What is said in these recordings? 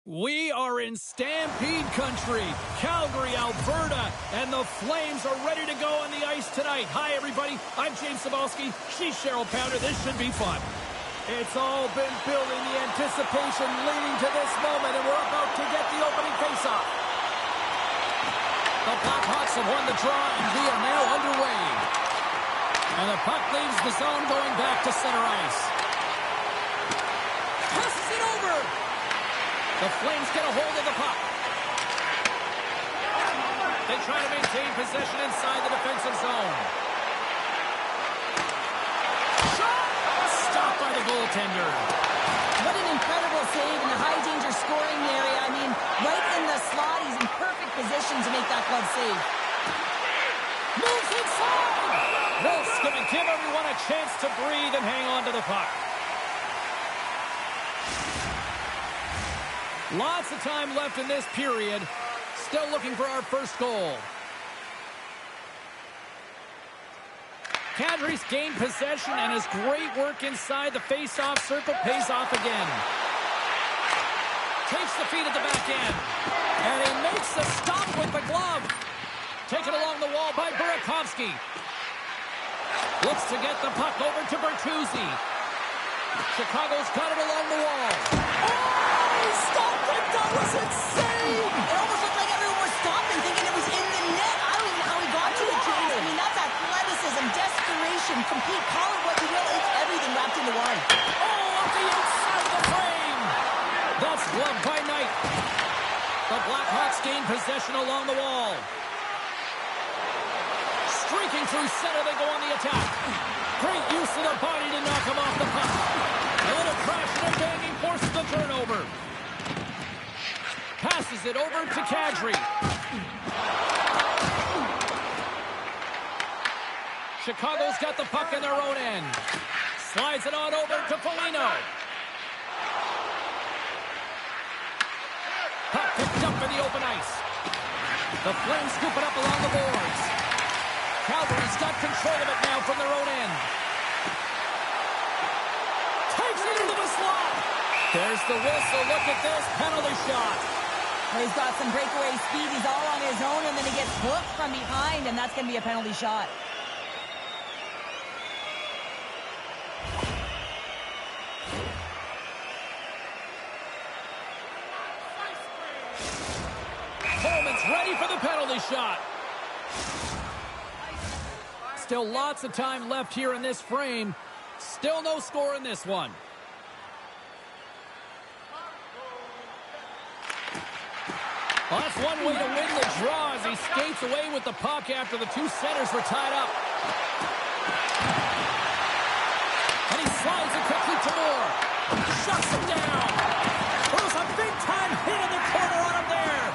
We are in Stampede Country, Calgary, Alberta, and the Flames are ready to go on the ice tonight. Hi, everybody. I'm James Cybulski. She's Cheryl Pounder. This should be fun. It's all been building, the anticipation leading to this moment, and we're about to get the opening faceoff. The Blackhawks have won the draw, and we are now underway. And the puck leaves the zone going back to center ice. Passes it over. The Flames get a hold of the puck. They try to maintain possession inside the defensive zone. Shot! Stopped by the goaltender. What an incredible save in the high-danger scoring area. I mean, right in the slot, he's in perfect position to make that glove save. Moves inside! Wolf's going to give everyone a chance to breathe and hang on to the puck. Lots of time left in this period. Still looking for our first goal. Kadri's gained possession, and his great work inside the face-off circle pays off again. Takes the feed at the back end. And he makes the stop with the glove. Taken along the wall by Burakovsky. Looks to get the puck over to Bertuzzi. Chicago's got it along the wall. Oh, he stopped it. That was insane. It almost looked like everyone was stopping, thinking it was in the net. I don't even know how he got to it, James. I mean, that's athleticism, desperation, compete, call it what you will. It's everything wrapped into one. Oh, off the outside of the frame. That's gloved by Knight. The Blackhawks gain possession along the wall. Streaking through center, they go on the attack. Great use of the body to knock him off the puck. A little crash and a banging forces the turnover. Passes it over to Kadri. Chicago's got the puck in their own end. Slides it on over to Foligno. Puck picked up in the open ice. The Flames scoop it up along the boards. Calgary's got control of it now from their own end. Takes it into the slot. There's the whistle. Look at this penalty shot. Well, he's got some breakaway speed. He's all on his own, and then he gets hooked from behind, and that's going to be a penalty shot. Coleman's ready for the penalty shot. Still lots of time left here in this frame. Still no score in this one. Well, that's one way to win the draw as he skates away with the puck after the two centers were tied up. And he slides it quickly to Moore. Shuts him down. There was a big-time hit in the corner on him there.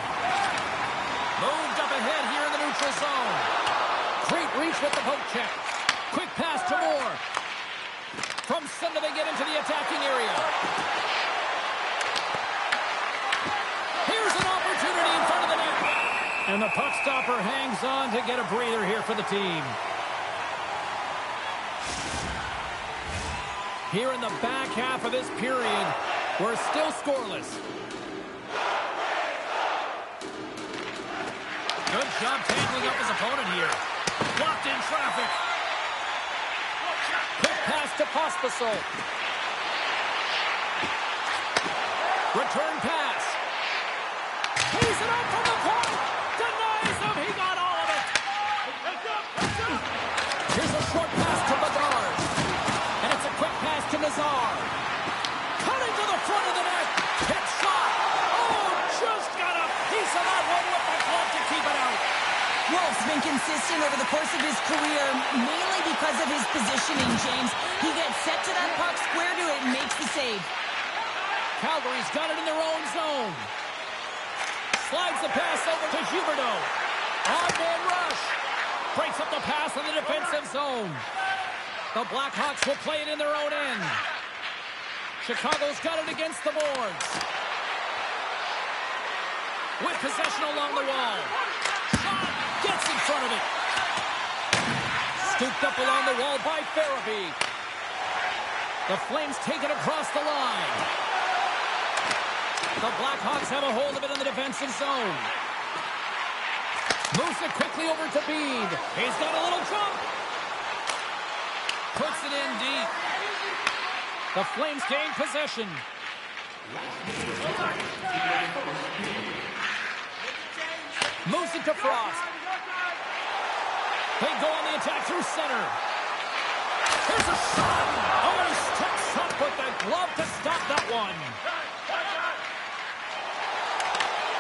Moved up ahead here in the neutral zone. Great reach with the poke check. Quick pass to Moore. From center they get into the attacking area. Here's an opportunity in front of the net. And the puck stopper hangs on to get a breather here for the team. Here in the back half of this period, we're still scoreless. Good job tangling up his opponent here. Blocked in traffic. Quick pass to Pospisil. Return pass. He's it out from the point. Denies him. He got all of it. Here's a short pass to Bedard. And it's a quick pass to Nazar. Cutting to the front of the net. Hit shot. Oh, just got a piece of that one with the glove to keep it out. Wolf's been consistent over the course of his career, mainly because of his positioning, James. He gets set to that puck, square to it, and makes the save. Calgary's got it in their own zone. Slides the pass over to Huberdeau. On-man rush. Breaks up the pass in the defensive zone. The Blackhawks will play it in their own end. Chicago's got it against the boards. With possession along the wall. Shot. Gets in front of it. Scooped up along the wall by Farabee. The Flames take it across the line. The Blackhawks have a hold of it in the defensive zone. Moves it quickly over to Bede. He's got a little jump. Puts it in deep. The Flames gain possession. Moves it to Frost. They go on the attack through center. Here's a shot. Oh, he steps up with the glove to stop that one.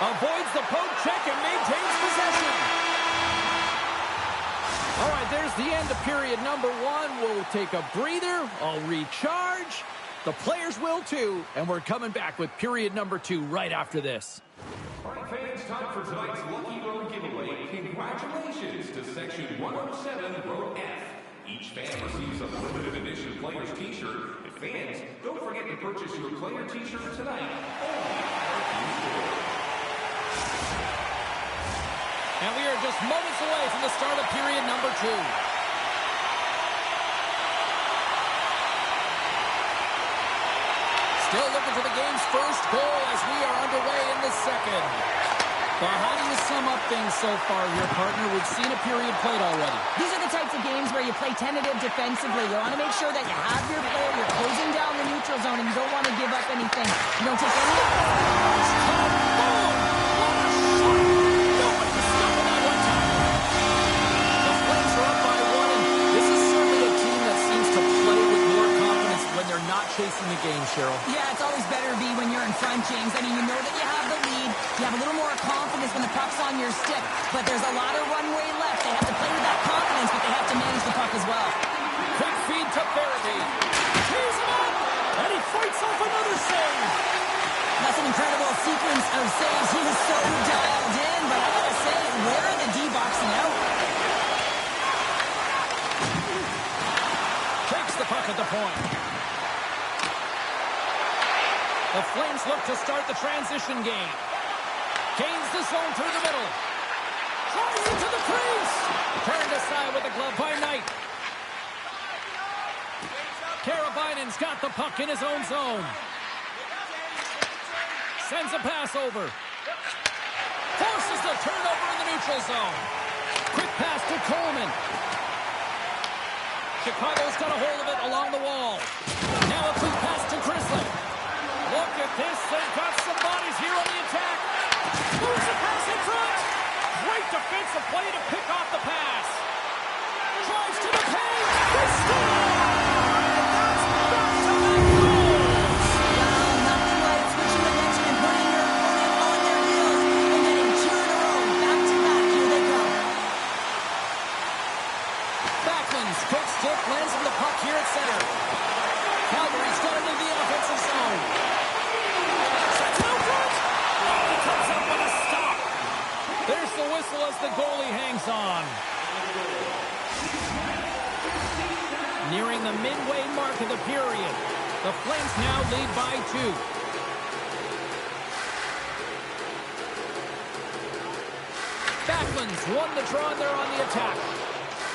Avoids the poke check and maintains possession. All right, there's the end of period number 1. We'll take a breather. I'll recharge. The players will too. And we're coming back with period number 2 right after this. All right, fans, time for tonight's Lucky Road giveaway. Congratulations to Section 107, Row F. Each fan receives a limited edition player's t-shirt. And fans, don't forget to purchase your player t-shirt tonight. And we are just moments away from the start of period number 2. Still looking for the game's first goal as we are underway in the second. Well, how do you sum up things so far here, partner? We've seen a period played already. These are the types of games where you play tentative defensively. You want to make sure that you have your player, you're closing down the neutral zone, and you don't want to give up anything. You don't take any... They're not chasing the game, Cheryl. Yeah, it's always better to be when you're in front, James. I mean, you know that you have the lead. You have a little more confidence when the puck's on your stick. But there's a lot of runway left. They have to play with that confidence, but they have to manage the puck as well. Quick feed to Barabee. Tees him up, and he fights off another save. That's an incredible sequence of saves. He was so dialed in, but I gotta say, where are the D-boxing out? Takes the puck at the point. The Flames look to start the transition game. Gains the zone through the middle. Tries into the crease. Turned aside with a glove by Knight. Karabainen's got the puck in his own zone. Sends a pass over. Forces the turnover in the neutral zone. Quick pass to Coleman. Chicago's got a hold of it along the wall. Now a quick pass to Grizzly. Look at this. They've got some bodies here on the attack. Moves the pass in front. Great defensive play to pick off the pass. Drives to the paint. They score! That's back-to-back goals. Well, nothing like switching the next and putting your opponent on their heels and getting 2 in a row. Back-to-back. Here they come. Backlund's quick stick lands on the puck here at center. Calgary's got it in the offensive zone. There's the whistle as the goalie hangs on. Nearing the midway mark of the period. The Flames now lead by 2. Backlund's won the draw and they're on the attack.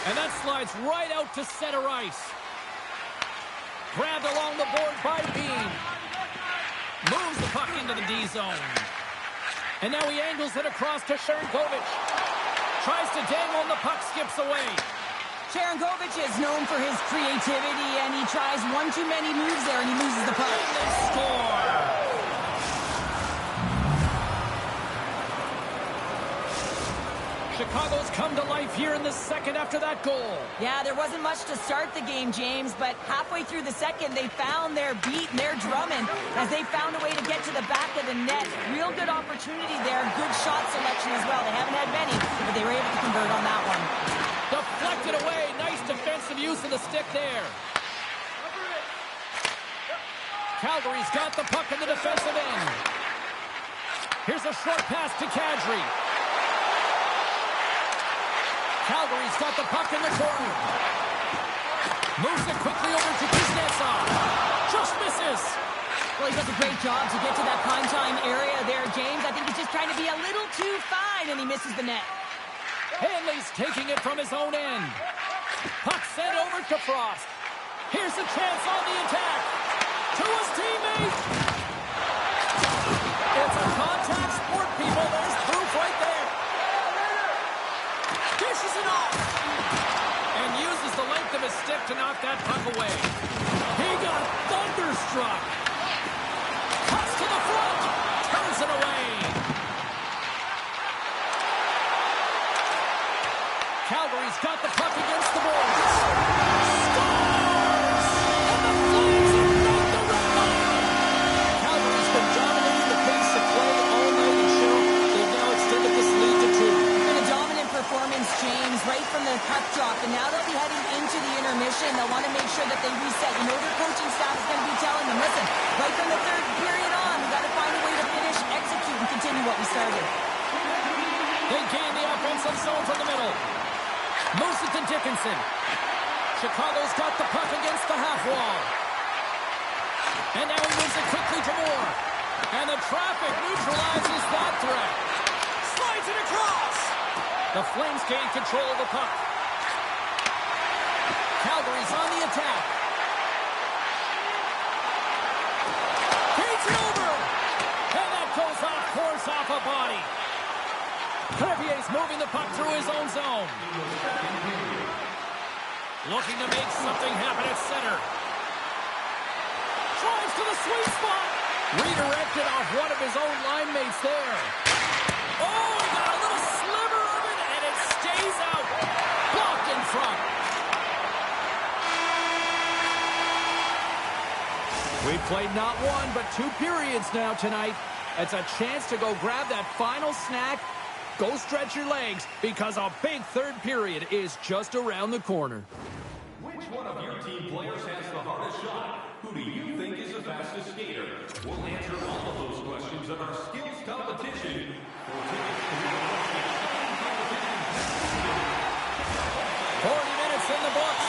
And that slides right out to center ice. Grabbed along the board by Bean. Moves the puck into the D zone. And now he angles it across to Sharangovich. Tries to dangle and the puck skips away. Sharangovich is known for his creativity, and he tries one too many moves there, and he loses the puck. And they score! Chicago's come to life here in the second after that goal. Yeah, there wasn't much to start the game, James, but halfway through the second, they found their beat and their drumming as they found a way to get to the back of the net. Real good opportunity there. Good shot selection as well. They haven't had many, but they were able to convert on that one. Deflected away. Nice defensive use of the stick there. Calgary's got the puck in the defensive end. Here's a short pass to Kadri. Calgary's got the puck in the corner. Moves it quickly over to Kuznetsov. Just misses. Well, he does a great job to get to that prime-time area there, James. I think he's just trying to be a little too fine, and he misses the net. Hanley's taking it from his own end. Puck sent over to Frost. Here's a chance on the attack. To his teammate. It to knock that puck away. He got thunderstruck. Cuts to the front. Turns it away. Calgary's got the puck against the boards. Scores! And the Flames have knocked the red line. Calgary's been dominating the pace of play all night, and Cheryl, they've now extended this lead to 2. Been a dominant performance, James, right from the puck drop, and now they'll be heading into the intermission. They'll want to make sure that they reset. You know their coaching staff is going to be telling them, listen, right from the third period on, we got to find a way to finish, execute, and continue what we started. They gain the offensive zone from the middle. Moves it to Dickinson. Chicago's got the puck against the half wall. And now he moves it quickly to Moore. And the traffic neutralizes that threat. Slides it across. The Flames gain control of the puck. Calgary's on the attack. Feeds it over. And that goes off course off a body. Crevier's moving the puck through his own zone. Looking to make something happen at center. Drives to the sweet spot. Redirected off one of his own line mates there. Oh, he got a little sliver of it, and it stays out. Blocked in front. We've played not one, but 2 periods now tonight. It's a chance to go grab that final snack. Go stretch your legs, because a big third period is just around the corner. Which one of your team players has the hardest shot? Who do you think is the fastest skater? We'll answer all of those questions in our skills competition. For tickets to the 40 minutes in the books.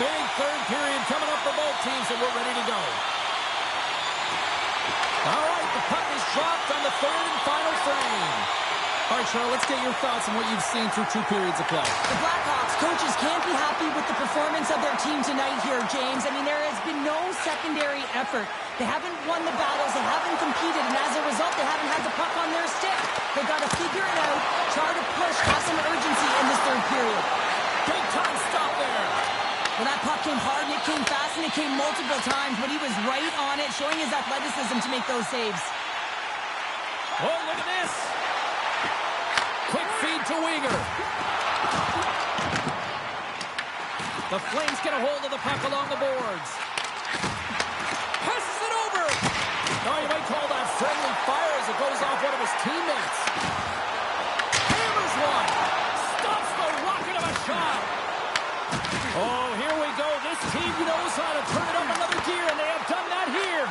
Big third period coming up for both teams, and we're ready to go. All right, the puck is dropped on the third and final frame. All right, Charles, let's get your thoughts on what you've seen through 2 periods of play. The Blackhawks coaches can't be happy with the performance of their team tonight here, James. I mean, there has been no secondary effort. They haven't won the battles. They haven't competed. And as a result, they haven't had the puck on their stick. They've got to figure it out, try to push, have some urgency in this third period. Big time stop there. Well, that puck came hard, and it came fast, and it came multiple times, but he was right on it, showing his athleticism to make those saves. Oh, look at this. Quick feed to Weegar. The Flames get a hold of the puck along the boards. Passes it over. Now you might call that friendly fire as it goes off one of his teammates. Hammers one. Stops the rocket of a shot. Oh, here we go. This team knows how to turn it up another gear, and they have done that here.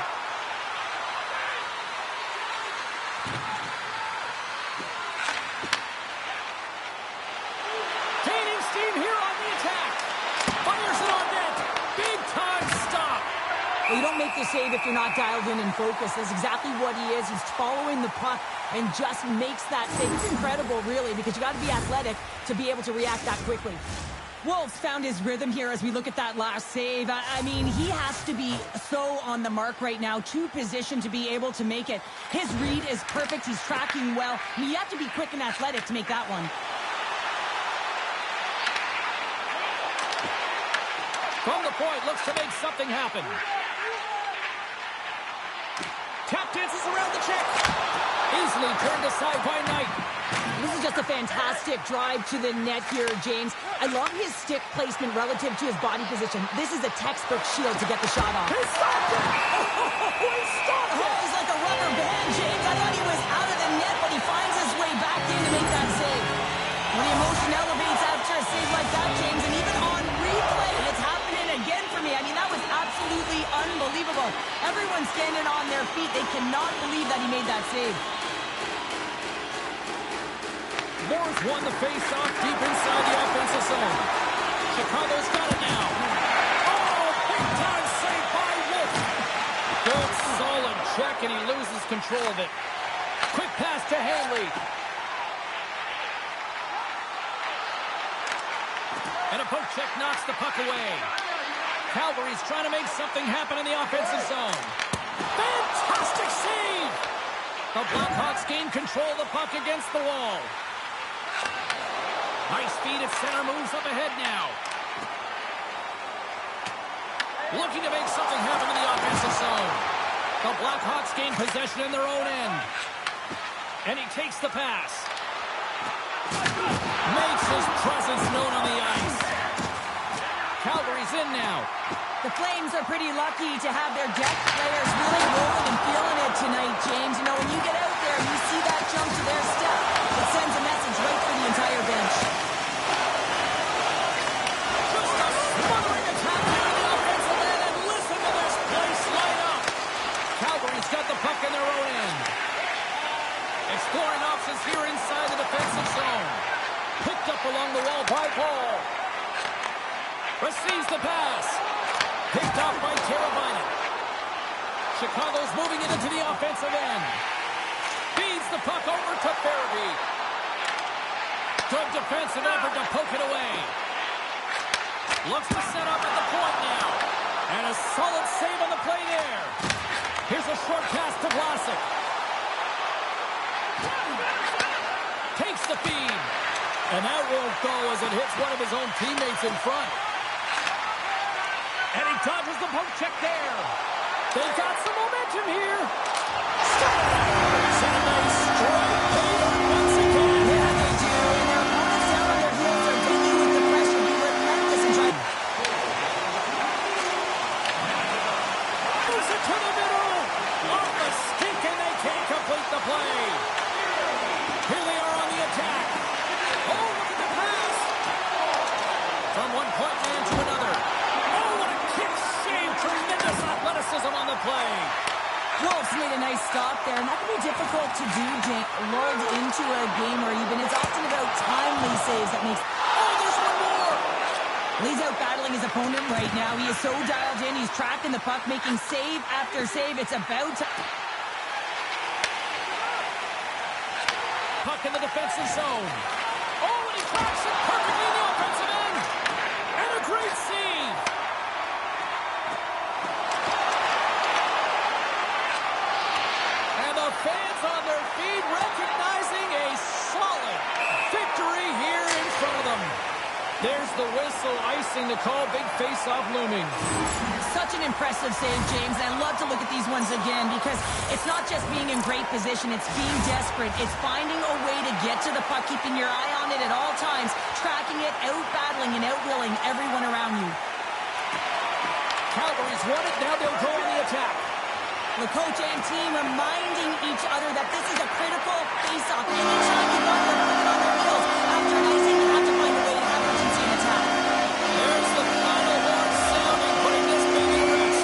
Gaining steam here on the attack. Fires it on net. Big time stop. Well, you don't make the save if you're not dialed in and focused. That's exactly what he is. He's following the puck and just makes that save. It's incredible, really, because you got to be athletic to be able to react that quickly. Wolves found his rhythm here as we look at that last save. I mean, he has to be so on the mark right now, to position to be able to make it. His read is perfect. He's tracking well. I mean, you have to be quick and athletic to make that one. From the point, looks to make something happen. Tap dances around the check. Easily turned aside by Knight. This is just a fantastic drive to the net here, James. I love his stick placement relative to his body position. This is a textbook shield to get the shot off. He stopped it! Oh, he stopped it! Oh, he's like a rubber band, James. I thought he was out of the net, but he finds his way back in to make that save. When the emotion elevates after a save like that, James, and even on replay, it's happening again for me. I mean, that was absolutely unbelievable. Everyone's standing on their feet. They cannot believe that he made that save. Moore's won the face-off deep inside the offensive zone. Chicago's got it now. Oh, big-time save by Wolf. Good, solid check, and he loses control of it. Quick pass to Hanley. And a poke check knocks the puck away. Calgary's trying to make something happen in the offensive zone. Fantastic save! The Blackhawks gain control of the puck against the wall. Nice feed at center, moves up ahead now. Looking to make something happen in the offensive zone. The Blackhawks gain possession in their own end. And he takes the pass. Makes his presence known on the ice. Calgary's in now. The Flames are pretty lucky to have their depth players really rolling and feeling it tonight, James. You know, when you get out there and you see that jump to their step, it sends a message right for the entire bench. Just a smothering attack into the offensive end, and listen to this place light up. Calgary's got the puck in their own end. Exploring options here inside the defensive zone. Picked up along the wall by Paul. Receives the pass. Picked off by Teravainen. Chicago's moving it into the offensive end. Feeds the puck over to Farabee. Good defensive effort to poke it away. Looks to set up at the point now. And a solid save on the play there. Here's a short pass to Vlasic. Takes the feed. And that won't go as it hits one of his own teammates in front. And he dodges the poke check there. They've got some momentum here. It's a nice strike there once again. Yeah, they do. And their opponents down on their heels are dealing with the pressure. Be relentless and try. Moves it to the middle. Off the stick, and they can't complete the play. Here they are on the attack. Oh, look at the pass. From one point man to another. Oh, what a kick save. Tremendous athleticism on the play. Wolves made a nice stop there, and that can be difficult to do, Jake. Lulled into a game or even. It's often about timely saves that makes. Oh, there's one more. He's out battling his opponent right now. He is so dialed in. He's tracking the puck, making save after save. It's about to... Puck in the defensive zone. Oh, and he tracks it perfectly in the offensive end. And a great save. And the fans on their feet recognizing a solid victory here in front of them. There's the whistle, icing the call, big face-off looming. Such an impressive save, James. And I love to look at these ones again because it's not just being in great position. It's being desperate. It's finding a way to get to the puck, keeping your eye on it at all times, tracking it, out-battling and out-willing everyone around you. Calgary's won it. Now they'll go on the attack. The coach and team reminding each other that this is a critical face-off. Anytime you want them to put on their heels after icing, you have to find a way to have urgency in attack. There's the final horn sounding, putting this baby to rest.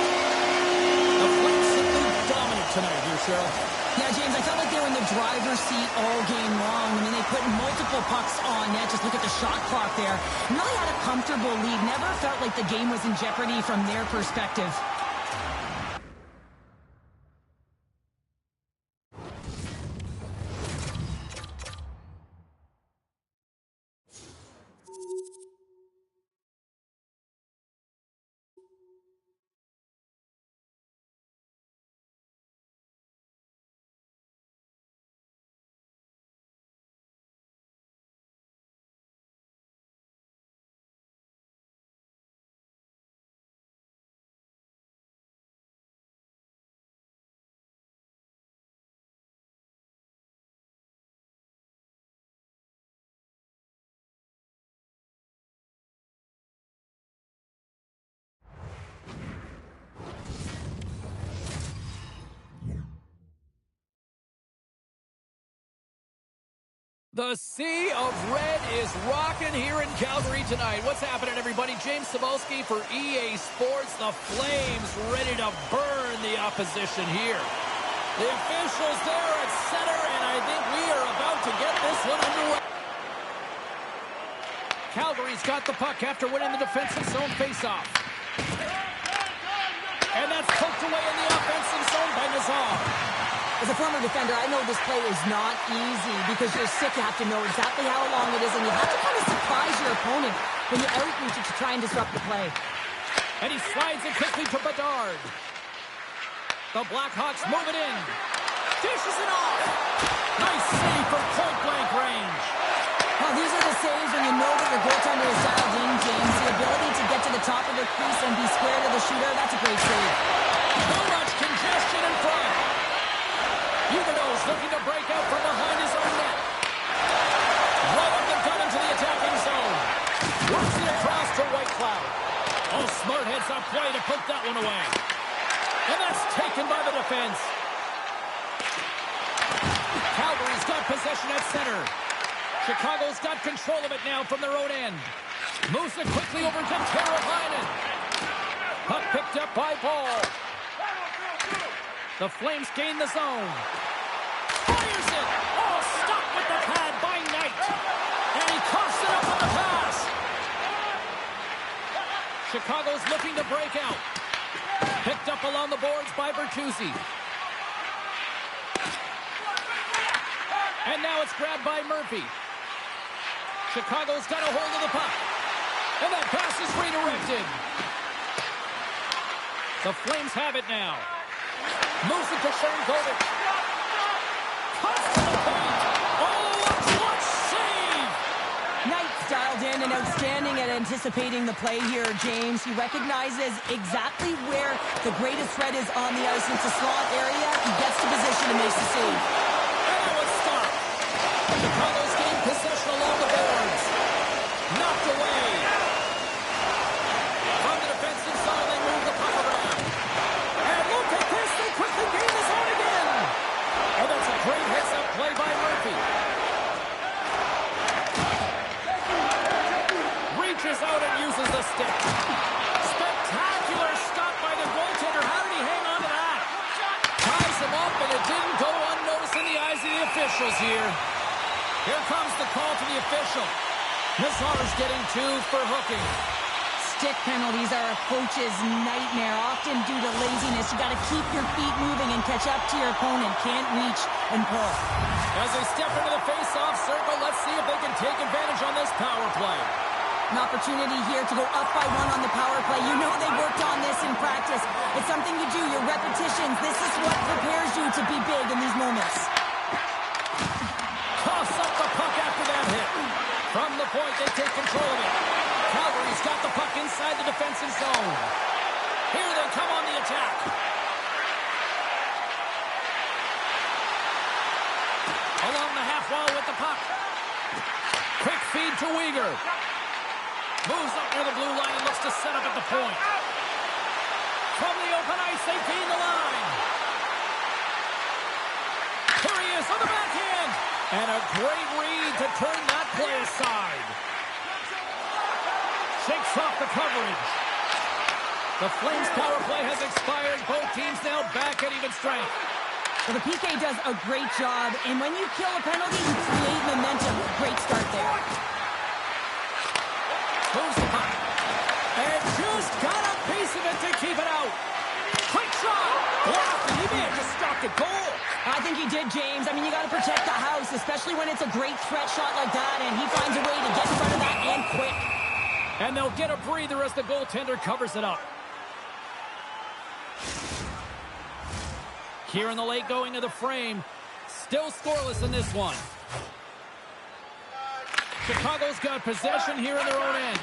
The Flames simply dominant tonight here, Cheryl. Yeah, James, I felt like they were in the driver's seat all game long. I mean, they put multiple pucks on net. Just look at the shot clock there. Really had a comfortable lead. Never felt like the game was in jeopardy from their perspective. The sea of red is rocking here in Calgary tonight. What's happening, everybody? James Cebulski for EA Sports. The Flames ready to burn the opposition here. The officials there at center, and I think we are about to get this one underway. Calgary's got the puck after winning the defensive zone faceoff. And that's poked away in the offensive zone by Nazar. As a former defender, I know this play is not easy because you're sick. You have to know exactly how long it is, and you have to kind of surprise your opponent when you outreach it to try and disrupt the play. And he slides it quickly to Bedard. The Blackhawks move it in. Dishes it off. Nice save from point-blank range. Well, these are the saves when you know that your goaltender is dialed in, James. The ability to get to the top of the crease and be square to the shooter, that's a great save. Too much congestion in front. Huberdeau's looking to break out from behind his own net. Right up the gut into the attacking zone. Works it across to White Cloud. Oh, smart heads up play to put that one away. And that's taken by the defense. Calgary's got possession at center. Chicago's got control of it now from their own end. Moves it quickly over to Teravainen. Puck picked up by Ball. The Flames gain the zone. Fires it. Oh, stopped with the pad by Knight. And he coughs it up on the pass. Chicago's looking to break out. Picked up along the boards by Bertuzzi. And now it's grabbed by Murphy. Chicago's got a hold of the puck. And that pass is redirected. The Flames have it now. Moves it to Sharangovich. Cuts to the paint. Oh, a clutch save! Knight's dialed in and outstanding at anticipating the play here, James. He recognizes exactly where the greatest threat is on the ice. It's a slot area. He gets to position and makes the save. And now it's stopped. Chicago's gained possession along the boards. Knocked away. From the defensive zone, they move the puck around. And look at this. They quickly gain the zone again. And that's a great heads-up play by Murphy. Reaches out and uses the stick. Spectacular stop by the goaltender. How did he hang on to that? Ties him up, and it didn't go unnoticed in the eyes of the officials here. Here comes the call to the official. Nazar's getting 2 for hooking. Stick penalties are a coach's nightmare, often due to laziness. You got to keep your feet moving and catch up to your opponent. Can't reach and pull. As they step into the face-off circle, let's see if they can take advantage on this power play. An opportunity here to go up by 1 on the power play. You know they worked on this in practice. It's something you do, your repetitions. This is what prepares you to be big in these moments. Toss up the puck after that hit. From the point, they take control of it. Calgary's got the puck inside the defensive zone. Here they come on the attack. Along the half wall with the puck. Quick feed to Weegar. Moves up near the blue line and looks to set up at the point. From the open ice, they gain the line. Here he is on the backhand. And a great read to turn that play aside. Shakes off the coverage. The Flames' power play has expired. Both teams now back at even strength. Well, the PK does a great job, and when you kill a penalty, you create momentum. Great start there. Moves the puck. And just got a piece of it to keep it out. Quick shot. Blocked, and he may have just stopped a goal. I think he did, James. I mean, you got to protect the house, especially when it's a great threat shot like that, and he finds a way to get in front of that and quick. And they'll get a breather as the goaltender covers it up. Here in the late going of the frame. Still scoreless in this one. Chicago's got possession here in their own end.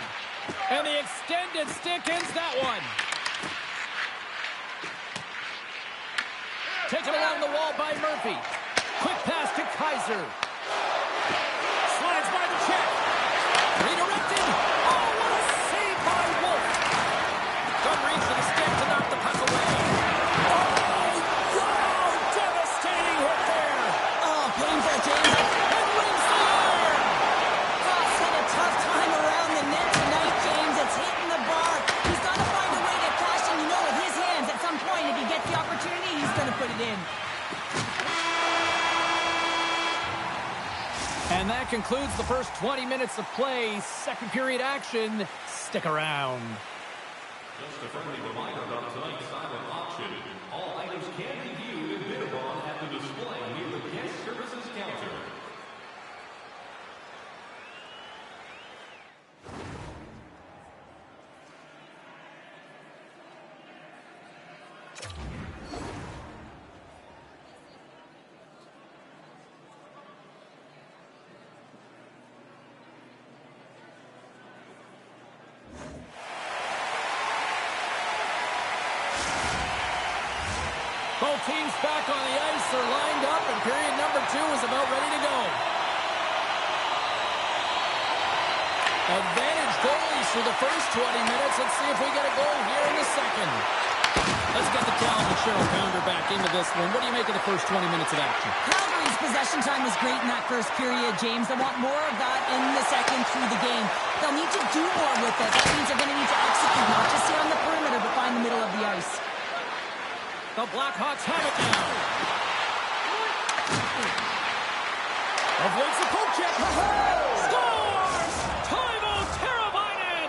And the extended stick ends that one. Taken along the wall by Murphy. Quick pass to Kaiser. Slides by the check. Redirected. Oh, what a save by Wolf. Good reach to the stick to knock the puck away. Oh, wow, devastating hit there. Oh, painful, James. And rings the air. Cross had a tough time around the net tonight, James. It's hitting the bar. He's got to find a way to cash in, with his hands at some point. If he gets the opportunity, he's going to put it in. And that concludes the first 20 minutes of play. Second period action. Stick around. Just a friendly reminder about tonight's silent auction. All items can be viewed and bid upon at the display near the guest services counter. Both teams back on the ice are lined up, and period number 2 is about ready to go. Advantage goalies for the first 20 minutes. Let's see if we get a goal here in the second. Let's get the talented Cheryl Pounder back into this one. What do you make of the first 20 minutes of action? Calgary's possession time was great in that first period, James. They want more of that in the second through the game. They'll need to do more with it. That means they're going to need to execute, not just stay on the perimeter, but find the middle of the ice. The Blackhawks have it now. Avoids the poke check. Scores! Toivo Teravainen!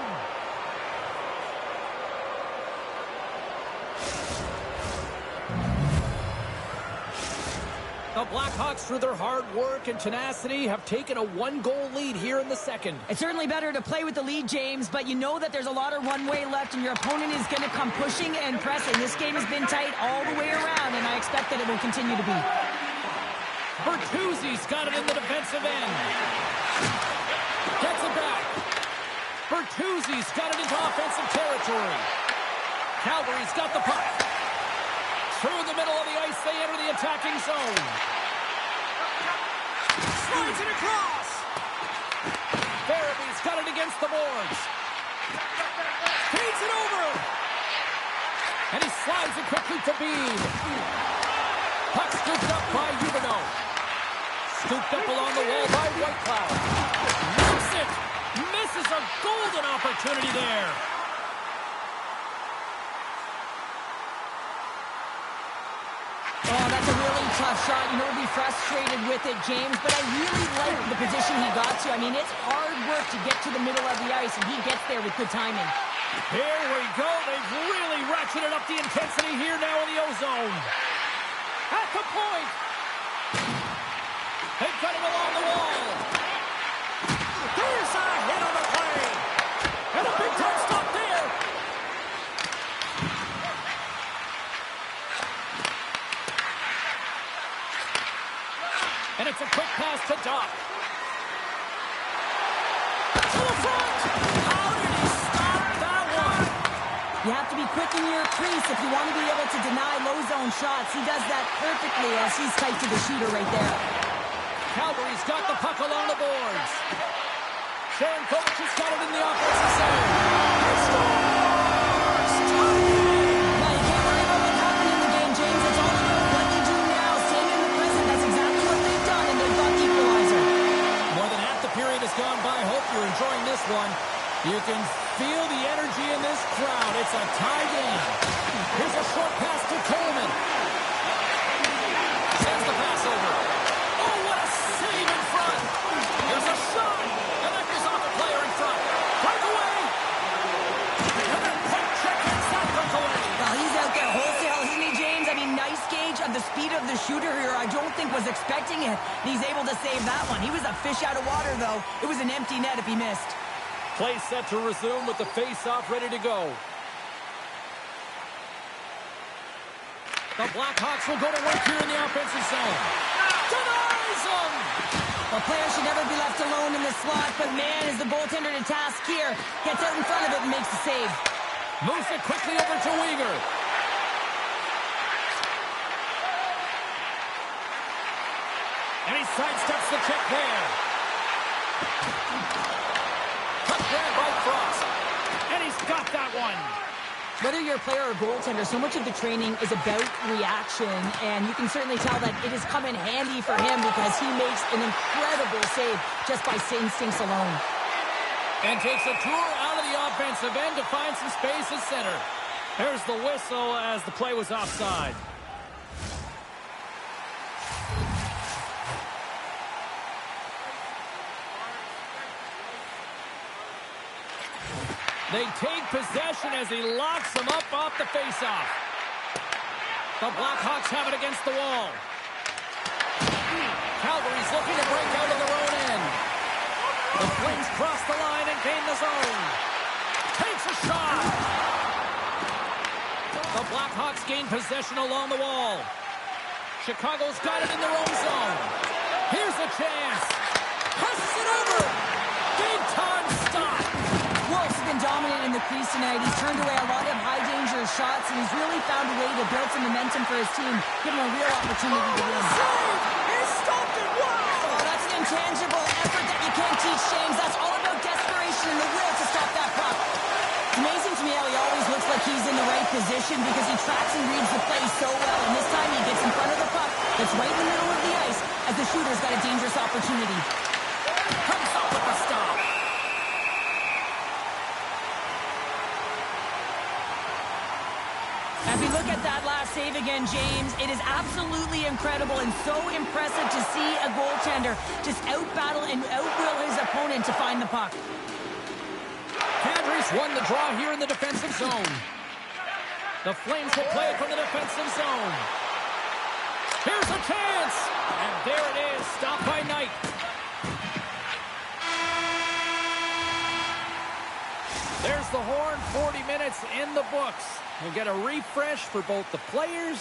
The Blackhawks, through their hard work and tenacity, have taken a 1-goal lead here in the second. It's certainly better to play with the lead, James, but you know that there's a lot of runway left, and your opponent is going to come pushing and pressing. This game has been tight all the way around, and I expect that it will continue to be. Bertuzzi's got it in the defensive end. Gets it back. Bertuzzi's got it into offensive territory. Calgary's got the puck. Through the middle of the ice, they enter the attacking zone. Slides it across. Farabee's got it against the boards. Feeds it over. And he slides it quickly to Bean. Puck scooped up by Huberdeau. Scooped up along the wall by Whitecloud. Makes it. Misses a golden opportunity there. Oh, that's a really tough shot. You know, we'll be frustrated with it, James, but I really like the position he got to. I mean, it's hard work to get to the middle of the ice, and he gets there with good timing. Here we go. They've really ratcheted up the intensity here now in the O-zone. At the point. They've got it along the wall. There's a hit on the play. And a big-time stop there. And it's a quick pass to Doc. To the front. How did he stop that one? You have to be quick in your crease if you want to be able to deny low-zone shots. He does that perfectly as he's tight to the shooter right there. Calgary's got the puck along the boards. Sharon Kovac has got it in the offensive zone. He scores! Now, you can't worry about what happened in the game, James. It's all about what they do now, staying in the present. That's exactly what they've done, and they've got the equalizer. More than half the period has gone by. Hope you're enjoying this one. You can feel the energy in this crowd. It's a tie game. Here's a short pass to Coleman. Sends the pass over. Oh, what a save in front. There's a shot. And that goes off the player in front. Breakaway. And then quick check hits that breakaway. Well, he's out there wholesale, isn't he, James? I mean, nice gauge of the speed of the shooter here. I don't think was expecting it. He's able to save that one. He was a fish out of water, though. It was an empty net if he missed. Play set to resume with the face-off ready to go. The Blackhawks will go to work here in the offensive zone. Denies him! The player should never be left alone in the slot, but man, is the goaltender to task here. Gets out in front of it and makes the save. Moves it quickly over to Weegar. And he sidesteps the check there. Cut grab by Frost. And he's got that one. Whether you're a player or goaltender, so much of the training is about reaction, and you can certainly tell that it has come in handy for him because he makes an incredible save just by instincts alone. And takes a tour out of the offensive end to find some space at center. There's the whistle as the play was offside. They take possession as he locks them up off the faceoff. The Blackhawks have it against the wall. Calgary's looking to break out of their own end. The Flames cross the line and gain the zone. Takes a shot. The Blackhawks gain possession along the wall. Chicago's got it in their own zone. Here's a chance. Passes it over. Big time stop. Wolfsman been dominant in the crease tonight. He's turned away a lot of high-danger shots, and he's really found a way to build some momentum for his team, give him a real opportunity to win. He stopped it! Wow! Oh, that's an intangible effort that you can't teach, James. That's all about desperation and the will to stop that puck. It's amazing to me how he always looks like he's in the right position because he tracks and reads the play so well, and this time he gets in front of the puck that's right in the middle of the ice as the shooter's got a dangerous opportunity. Comes up with the stop. As we look at that last save again, James, it is absolutely incredible and so impressive to see a goaltender just out-battle and out-will his opponent to find the puck. Cadres won the draw here in the defensive zone. The Flames will play it from the defensive zone. Here's a chance! And there it is, stopped by Knight. There's the horn, 40 minutes in the books. We'll get a refresh for both the players,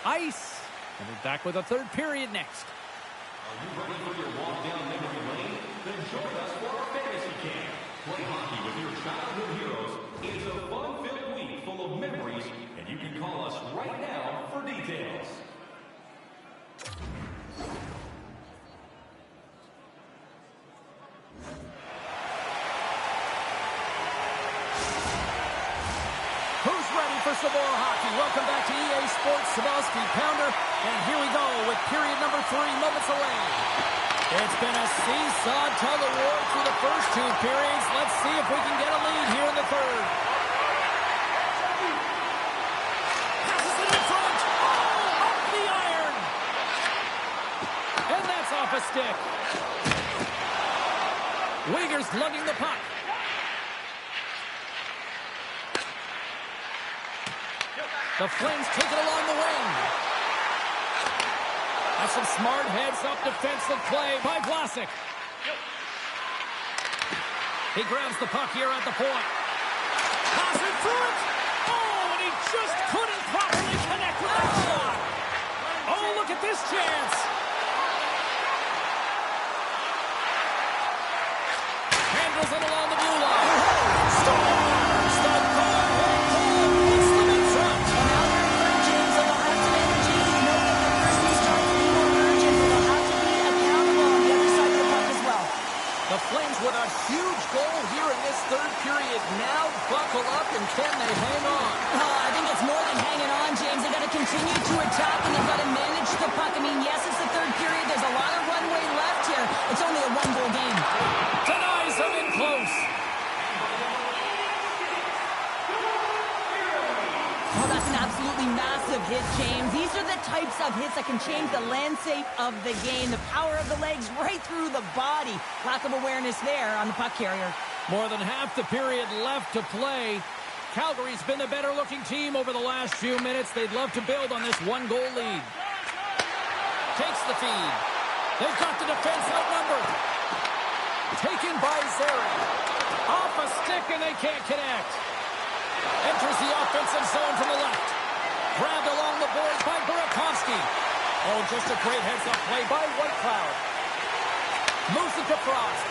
ice, and we're back with a third period next. Are you ready for your walk down memory lane? Then join us for our fantasy camp. Play hockey with your childhood heroes. It's a fun-filled week full of memories, and you can call us right now for details. Who's ready for some more hockey? Welcome back to EA Sports, Sabalski Pounder, and here we go with period number 3 moments away. It's been a seesaw tug-of-war through the first 2 periods. Let's see if we can get a lead here in the third. Passes it in front. Oh, up the iron. And that's off a stick. Uyghur's lugging the puck. The Flames take it along the wing. That's some smart heads-up defensive play by Vlasic. He grabs the puck here at the point. Pass it through it. Oh, and he just couldn't properly connect with that shot. Oh, look at this chance. Handles it along the blue line. Stars the goal. It's the in front. And now they're in front, James, so they'll have some energy. Know that their first restart will be more urgent, but they'll have to be accountable on the other side of the puck as well. The Flames with a huge goal here in this third period. Now buckle up, and can they hang on? Oh, I think it's more than hanging on, James. They've got to continue to attack, and they've got to manage the puck. I mean, yes, it's the third period. There's a lot of runway left here. It's only a 1-goal game. Denies him in close. Oh, that's an absolutely massive hit, James. These are the types of hits that can change the landscape of the game. The power of the legs right through the body. Lack of awareness there on the puck carrier. More than half the period left to play. Calgary's been the better-looking team over the last few minutes. They'd love to build on this 1-goal lead. Takes the feed. They've got the defense outnumbered. Taken by Zary. Off a stick, and they can't connect. Enters the offensive zone from the left. Grabbed along the boards by Burakovsky. Oh, just a great heads-up play by Whitecloud. Moves it to Frost.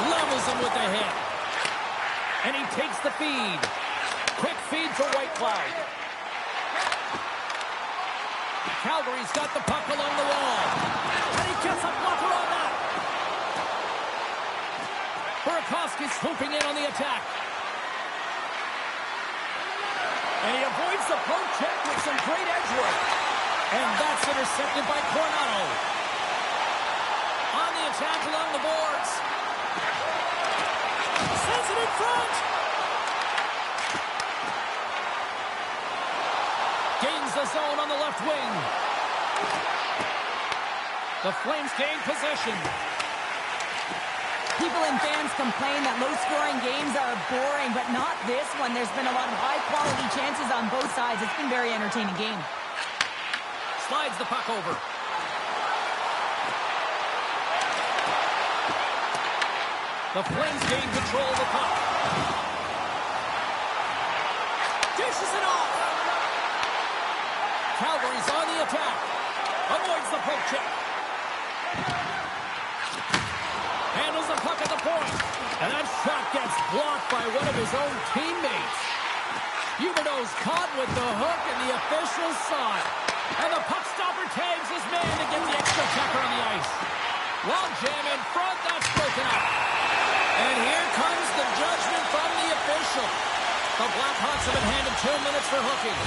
Levels him with the hit. And he takes the feed. Quick feed for Whitecloud. Calgary's got the puck along the wall. And he gets a blocker on that. Burakovsky swooping in on the attack. And he avoids the poke check with some great edge work. And that's intercepted by Coronado. On the attack along the boards. Sends it in front. Gains the zone on the left wing. The Flames gain possession. People and fans complain that low-scoring games are boring, but not this one. There's been a lot of high-quality chances on both sides. It's been a very entertaining game. Slides the puck over. The Flames gain control of the puck. Dishes it off. Calgary's on the attack. Avoids the poke check. Handles the puck at the point. And that shot gets blocked by one of his own teammates. Huberdeau's caught with the hook, and the officials saw it. And the puck stopper tags his man to get the extra checker on the ice. Long jam in front, that's broken up. And here comes the judgment from the official. The Blackhawks have been handed 2 minutes for hooking.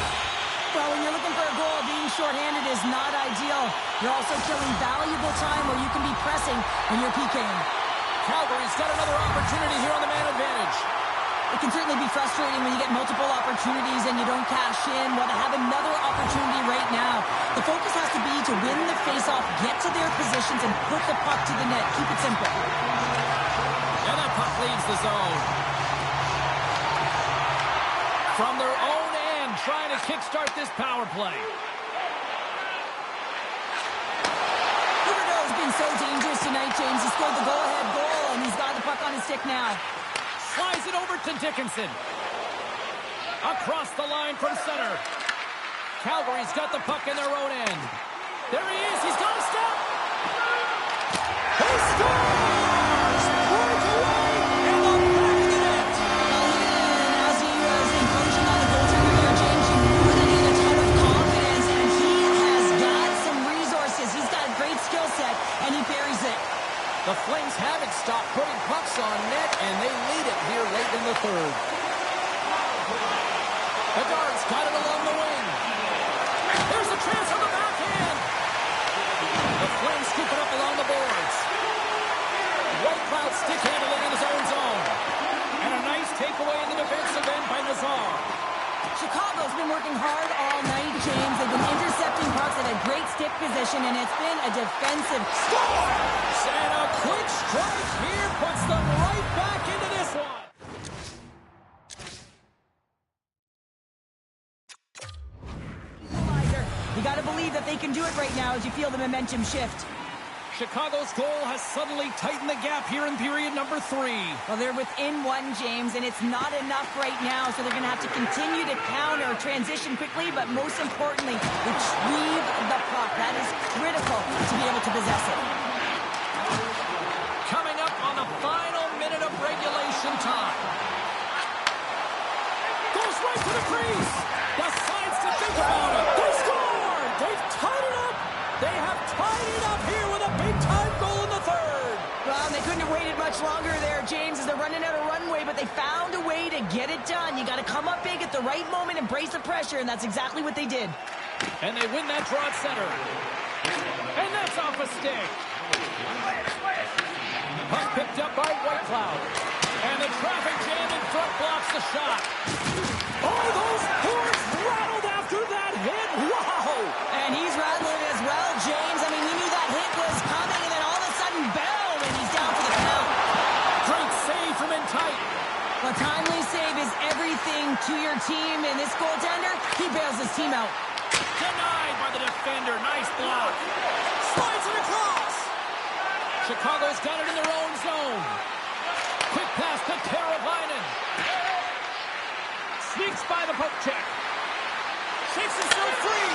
Well, when you're looking for a goal, being shorthanded is not ideal. You're also killing valuable time where you can be pressing when you're PKing. Calgary's got another opportunity here on the man advantage. It can certainly be frustrating when you get multiple opportunities and you don't cash in. Well, to have another opportunity right now, the focus has to be to win the faceoff, get to their positions, and put the puck to the net. Keep it simple. And that puck leaves the zone. From their own end, trying to kickstart this power play. Huberdeau's been so dangerous tonight, James. He scored the go-ahead goal, and he's got the puck on his stick now. Slides it over to Dickinson. Across the line from center. Calgary's got the puck in their own end. There he is. He's got a step. He scores! Breakaway in the back of the net. As he was encroaching on the goaltender there, James, you knew that he had a ton of confidence, and he has got some resources. He's got a great skill set, and he buries it. The Flames haven't stopped putting pucks on net, and they lead it here late in the third. Bedard's got it along the wing. There's a chance on the backhand. The Flames scoop it up along the boards. Whitecloud stick handling in his own zone. And a nice takeaway in the defensive end by Nazar. Chicago's been working hard all night, James. They've been intercepting pucks at a great stick position, and it's been a defensive score. And a quick strike here puts them right back into this one. You got to believe that they can do it right now as you feel the momentum shift. Chicago's goal has suddenly tightened the gap here in period number 3. Well, they're within one, James, and it's not enough right now, so they're going to have to continue to counter, transition quickly, but most importantly, retrieve the puck. That is critical to be able to possess it. Coming up on the final minute of regulation time. Goes right to the crease. Decides to think about it. They scored! They've tied it up. They have tied it up here with a big-time goal in the third. Well, they couldn't have waited much longer there, James, as they're running out of runway, but they found a way to get it done. You got to come up big at the right moment and brace the pressure, and that's exactly what they did. And they win that draw at center. And that's off a stick. Puck picked up by Whitecloud. And the traffic jam in front blocks the shot. Oh, those boards rattled after that hit. Wow! And he's rattling as well, James. I mean, he knew that hit was coming, and then all of a sudden, boom, and he's down for the count. Great save from in tight. A timely save is everything to your team, and this goaltender, he bails his team out. Denied by the defender. Nice block. Slides it across. Chicago's got it in their own zone. Quick pass to Teravainen. Sneaks by the poke check. Shakes himself free.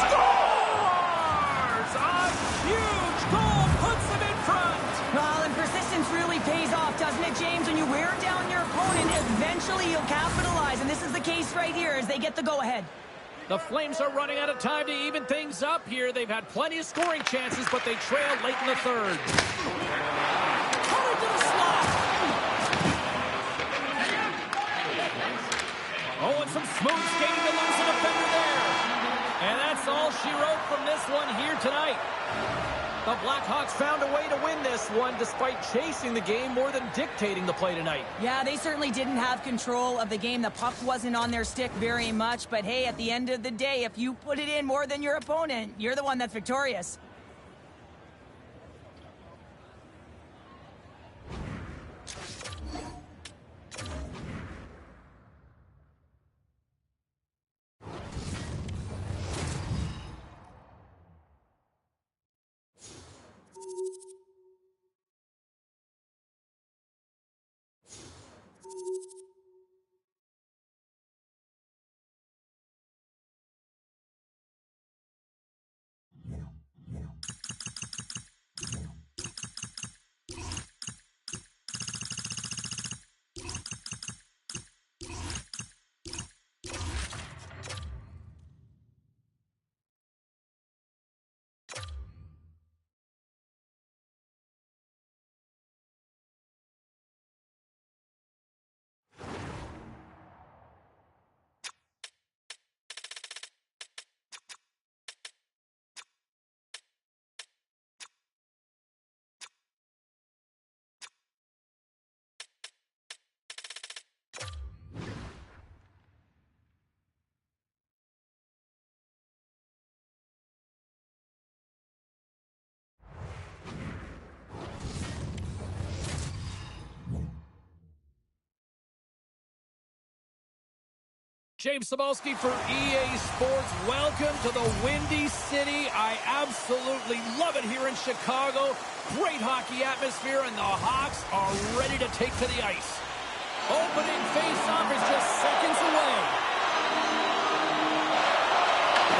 Scores! A huge goal puts them in front. Well, and persistence really pays off, doesn't it, James? When you wear down your opponent, eventually you'll capitalize, and this is the case right here as they get the go-ahead. The Flames are running out of time to even things up here. They've had plenty of scoring chances, but they trailed late in the third. Coming to the slot. Oh, and some smooth skating to lose the defender there. And that's all she wrote from this one here tonight. The Blackhawks found a way to win this one despite chasing the game more than dictating the play tonight. Yeah, they certainly didn't have control of the game. The puck wasn't on their stick very much. But hey, at the end of the day, if you put it in more than your opponent, you're the one that's victorious. James Cebulski for EA Sports. Welcome to the Windy City. I absolutely love it here in Chicago. Great hockey atmosphere, and the Hawks are ready to take to the ice. Opening face-off is just seconds away.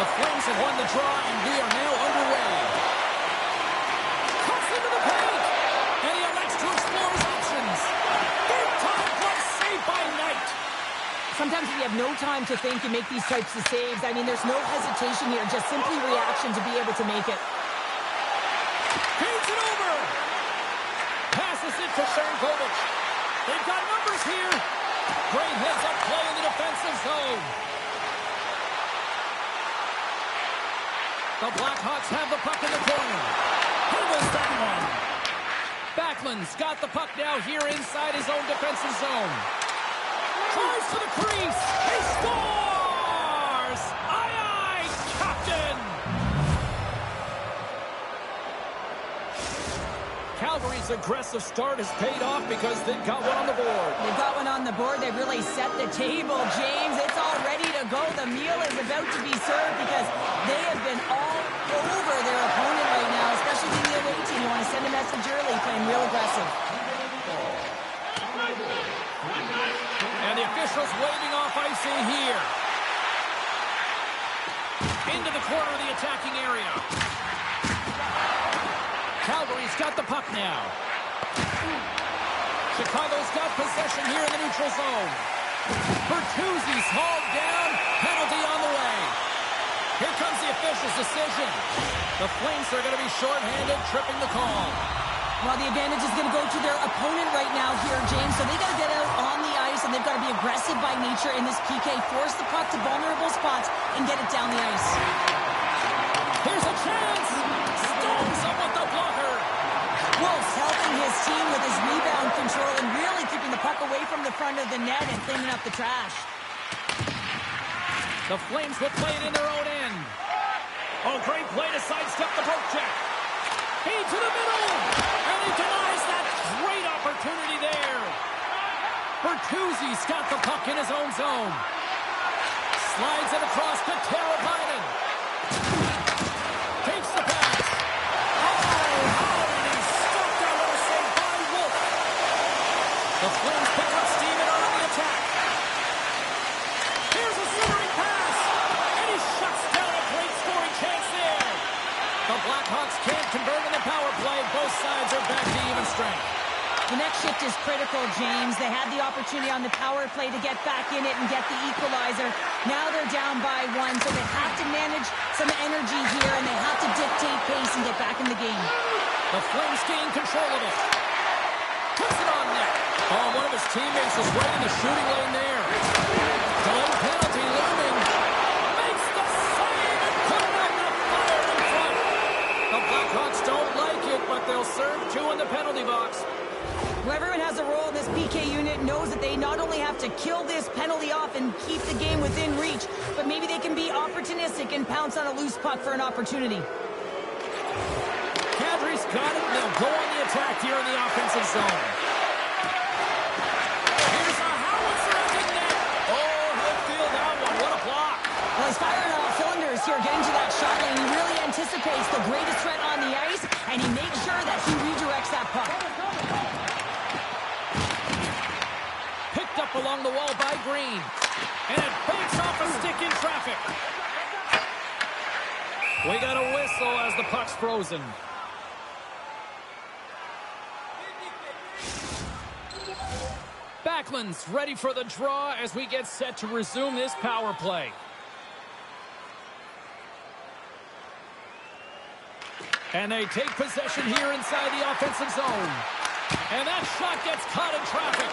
The Flames have won the draw, and we are now underway. Cuts into the paint, and he elects to explore his options. Big-time glove save by Knight. Sometimes if you have no time to think, you make these types of saves. I mean, there's no hesitation here, just simply reaction to be able to make it. Feeds it over. Passes it to Sharankovic. They've got numbers here. Great heads-up play in the defensive zone. The Blackhawks have the puck in the corner. Handles that one. Backlund's got the puck now here inside his own defensive zone. Tries to the crease. He scores! Aye, aye, Captain! Calgary's aggressive start has paid off because they've got one on the board. They've got one on the board. They've really set the table, James. It's all ready to go. The meal is about to be served because they have been all over their opponent right now, especially the away team. You want to send a message early, playing real aggressive. And the officials waving off icing here. Into the corner of the attacking area. Calgary's got the puck now. Chicago's got possession here in the neutral zone. Bertuzzi's hauled down. Penalty on the way. Here comes the official's decision. The Flames are going to be shorthanded, tripping the call. Well, the advantage is going to go to their opponent right now here, James. So they got to get out on the ice, and they've got to be aggressive by nature in this PK. Force the puck to vulnerable spots and get it down the ice. Here's a chance. Stones up with the blocker. Wolf's helping his team with his rebound control and really keeping the puck away from the front of the net and cleaning up the trash. The Flames will play it in their own end. Oh, great play to sidestep the poke check. Into the middle, and he denies that great opportunity there. Bertuzzi's got the puck in his own zone. Slides it across to Teravainen. Takes the pass. Oh, and he's stopped out with a save by Wolf. The Flames pick up steam and are on the attack. Here's a slithering pass, and he shuts down a great scoring chance there. The Blackhawks can't convert in the power play. Both sides are back to even strength. The next shift is critical, James. They had the opportunity on the power play to get back in it and get the equalizer. Now they're down by one, so they have to manage some energy here, and they have to dictate pace and get back in the game. The Flames gain control of it. Puts it on net. Oh, one of his teammates is right in the shooting lane there. Delayed penalty looming. Makes the save and put it out the fire in front. The Blackhawks don't like it, but they'll serve two in the penalty box. Well, everyone has a role in this PK unit, knows that they not only have to kill this penalty off and keep the game within reach, but maybe they can be opportunistic and pounce on a loose puck for an opportunity. Kadri's got it. They'll go on the attack here in the offensive zone. Here's a howitzer at the net. Oh, he'll feel that one. What a block. Well, he's firing on all cylinders here, getting to that shot lane. He really anticipates the greatest threat on the ice, and he makes sure that he redirects that puck. Picked up along the wall by Green. And it banks off a stick in traffic. We got a whistle as the puck's frozen. Backlund's ready for the draw as we get set to resume this power play. And they take possession here inside the offensive zone. And that shot gets caught in traffic.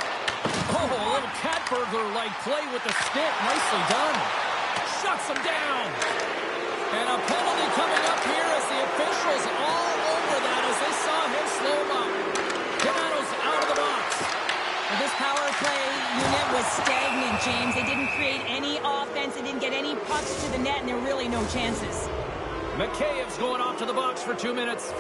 Oh, a little cat burglar-like play with the stick. Nicely done. Shuts him down. And a penalty coming up here as the officials all over that as they saw him slow him up. Canano's out of the box. Well, this power play unit was stagnant, James. They didn't create any offense. They didn't get any pucks to the net, and there were really no chances. Makheyev's going off to the box for 2 minutes.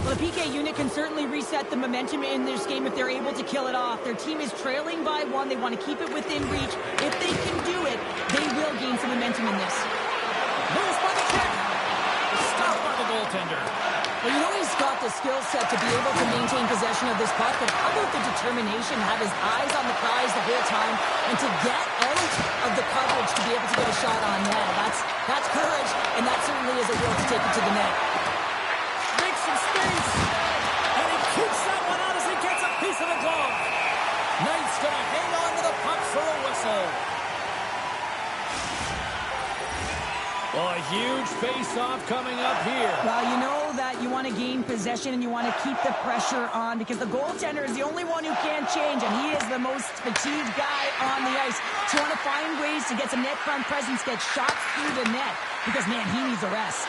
Well, the PK unit can certainly reset the momentum in this game if they're able to kill it off. Their team is trailing by one. They want to keep it within reach. If they can do it, they will gain some momentum in this. Moves by the kick. Stopped by the goaltender. Well, you know he's got the skill set to be able to maintain possession of this puck, but how about the determination, have his eyes on the prize the whole time, and to get out of the coverage to be able to get a shot on net. That's courage, and that certainly is a will to take it to the net. Makes some space. And he keeps that one out as he gets a piece of the glove. Knight's going to hang on to the puck for a whistle. Well, a huge face-off coming up here. Well, you know that you want to gain possession and you want to keep the pressure on because the goaltender is the only one who can change, and he is the most fatigued guy on the ice. So you want to find ways to get some net front presence, get shots through the net, because, man, he needs a rest.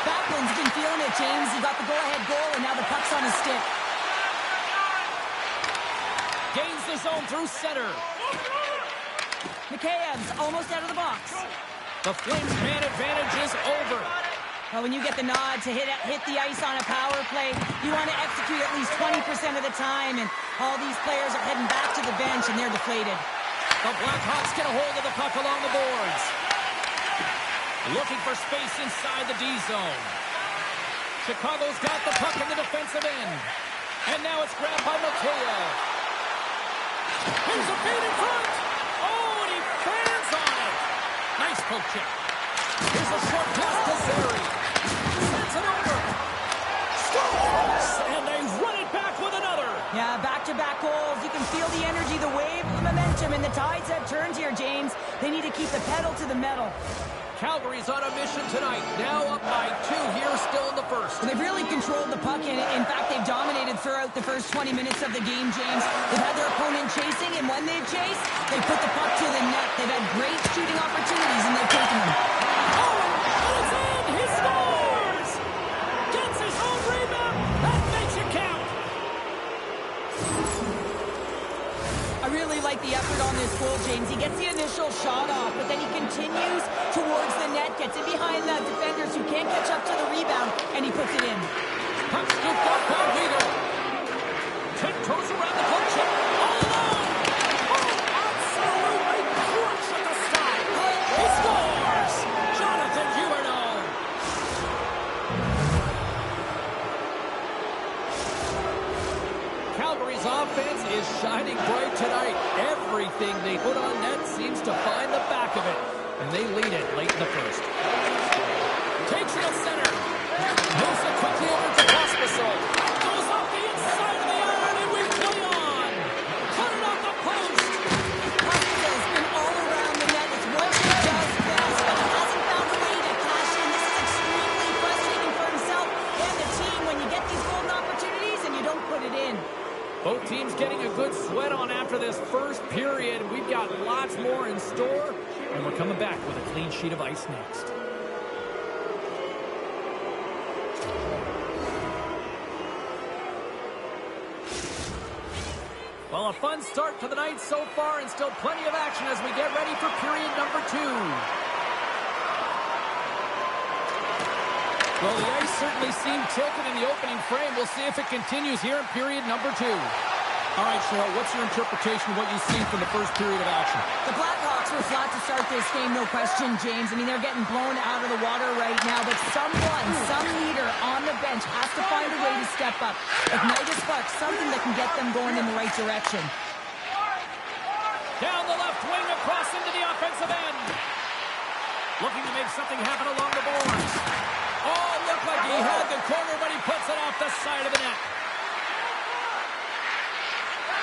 Backlund's been feeling it, James. He got the go-ahead goal, and now the puck's on his stick. Gains the zone through center. Mikheyev's almost out of the box. The Flames' man advantage is over. Well, when you get the nod to hit the ice on a power play, you want to execute at least 20% of the time, and all these players are heading back to the bench, and they're deflated. The Blackhawks get a hold of the puck along the boards. Looking for space inside the D zone. Chicago's got the puck in the defensive end. And now it's grabbed by Mikheyev. Here's a feed in front. Oh, and he fans on it. Nice poke check. Here's a short pass to Zary. Sends it over. Scores! And they run it back with another. Yeah, back-to-back goals. You can feel the energy, the wave, the momentum, and the tides have turned here, James. They need to keep the pedal to the metal. Calgary's on a mission tonight. Now up by 2 here, still in the first. They've really controlled the puck, and in fact, they've dominated throughout the first 20 minutes of the game, James. They've had their opponent chasing, and when they've chased, they put the puck to the net. They've had great shooting opportunities, and they've taken them. Oh, and it's in! He scores! Gets his own rebound. That makes it count. I really like the effort on this goal, James. He gets the initial shot off, but then he continues towards the net, gets it behind the defenders who can't catch up to the rebound, and he puts it in. Puck scooped up by Weaver. Tiptoes around the foot check. All alone. Oh, absolutely crushed at the stop. He scores! Jonathan Huberdeau. Calgary's offense is shining bright tonight. Everything they put on net seems to find the back of it, and they lead it late in the first. Takes it to center. Moves it quickly over to Pospisil. Goes off the inside of the iron, and we play on. Cut it off the post. Pospisil's been all around the net. It's what he does best, but he hasn't found a way to cash in. This is extremely frustrating for himself and the team when you get these golden opportunities and you don't put it in. Both teams getting a good sweat on after this first period. We've got lots more in store, and we're coming back with a clean sheet of ice next. Well, a fun start to the night so far, and still plenty of action as we get ready for period number 2. Well, the ice certainly seemed tilted in the opening frame. We'll see if it continues here in period number 2. All right, Cheryl, what's your interpretation of what you've seen from the first period of action? The Blackhawks were flat to start this game, no question, James. I mean, they're getting blown out of the water right now, but some leader on the bench has to find a way to step up. Ignite a spark, something that can get them going in the right direction. Down the left wing, across into the offensive end. Looking to make something happen along the boards. Oh, looked like he had the corner, but he puts it off the side of the net.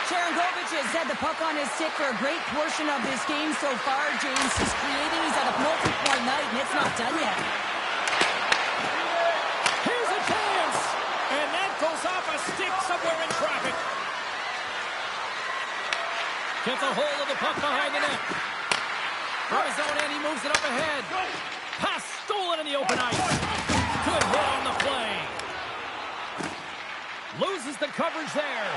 Sharangovich has had the puck on his stick for a great portion of this game so far, James. He's creating, he's at a multi-point night, and it's not done yet. Here's a chance! And that goes off a stick somewhere in traffic. Gets a hold of the puck behind the net. From his own end, he moves it up ahead. Pass stolen in the open ice. Good hit on the play. Loses the coverage there.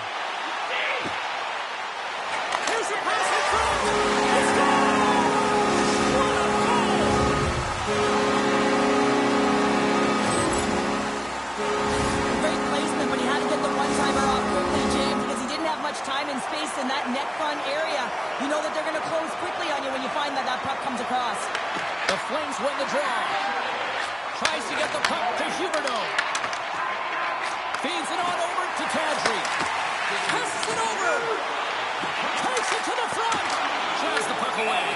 Here's a pass in front. He scores! What a goal! Great placement, but he had to get the one-timer off quickly, James, because he didn't have much time and space in that net front area, you know that they're going to close quickly on you when you find that puck comes across. The Flames win the draw. Tries to get the puck to Huberdeau. Feeds it on over to Kadri. Passes it over. Takes it to the front. Drives the puck away.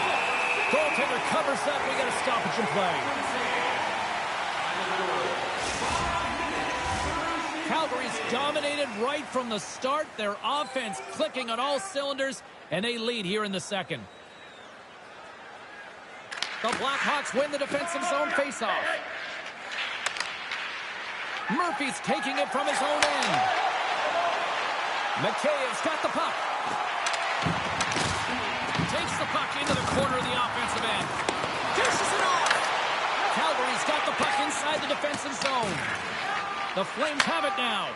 Goaltender covers up. We got a stoppage in play. Calgary's dominated right from the start. Their offense clicking on all cylinders, and they lead here in the second. The Blackhawks win the defensive zone faceoff. Murphy's taking it from his own end. McKay's got the puck. Takes the puck into the corner of the offensive end. Dishes it off. Calgary's got the puck inside the defensive zone. The Flames have it now.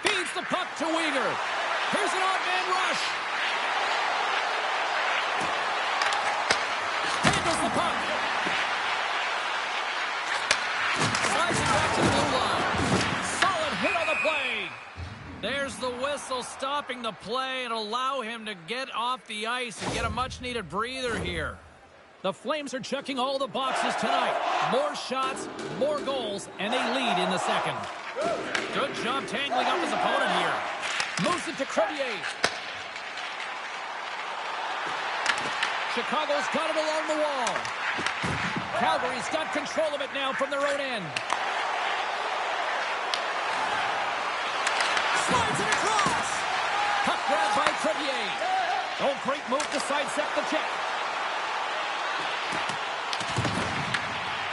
Feeds the puck to Weegar. Here's an odd-man rush. Handles the puck. Slides it back to the blue line. Solid hit on the play. There's the whistle stopping the play and allow him to get off the ice and get a much-needed breather here. The Flames are checking all the boxes tonight. More shots, more goals, and they lead in the second. Good job tangling up his opponent here. Moves it to Crevier. Chicago's got it along the wall. Calgary's got control of it now from their own end. Slides it across. Puck grab by Crevier. Oh, great move to sidestep the check.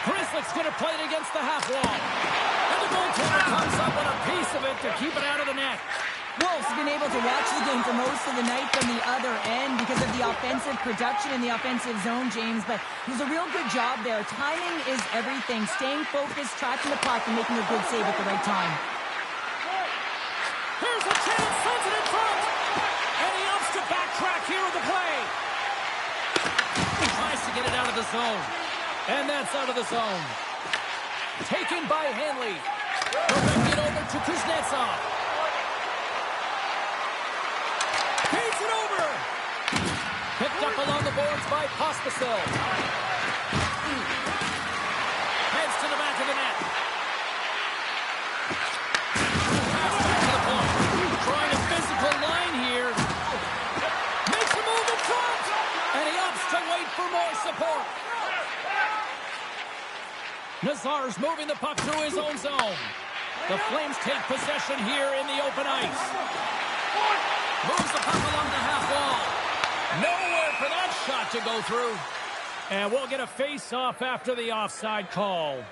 Grizzlick's going to play it against the half wall. And the goaltender comes up with a piece of it to keep it out of the net. Wolves have been able to watch the game for most of the night from the other end because of the offensive production in the offensive zone, James. But it was a real good job there. Timing is everything. Staying focused, tracking the puck, and making a good save at the right time. Here's a chance. Sends it in front. And he opts to backtrack here with the play. He tries to get it out of the zone. And that's out of the zone. Taken by Hanley. Directed over to Kuznetsov. Feeds it over. Picked up along the boards by Pospisil. Heads to the back of the net. Pass back to the point. Trying a physical line here. Makes a move in front. And he opts to wait for more support. Nazar's moving the puck through his own zone. The Flames take possession here in the open ice. Moves the puck along the half wall. Nowhere for that shot to go through. And we'll get a face-off after the offside call.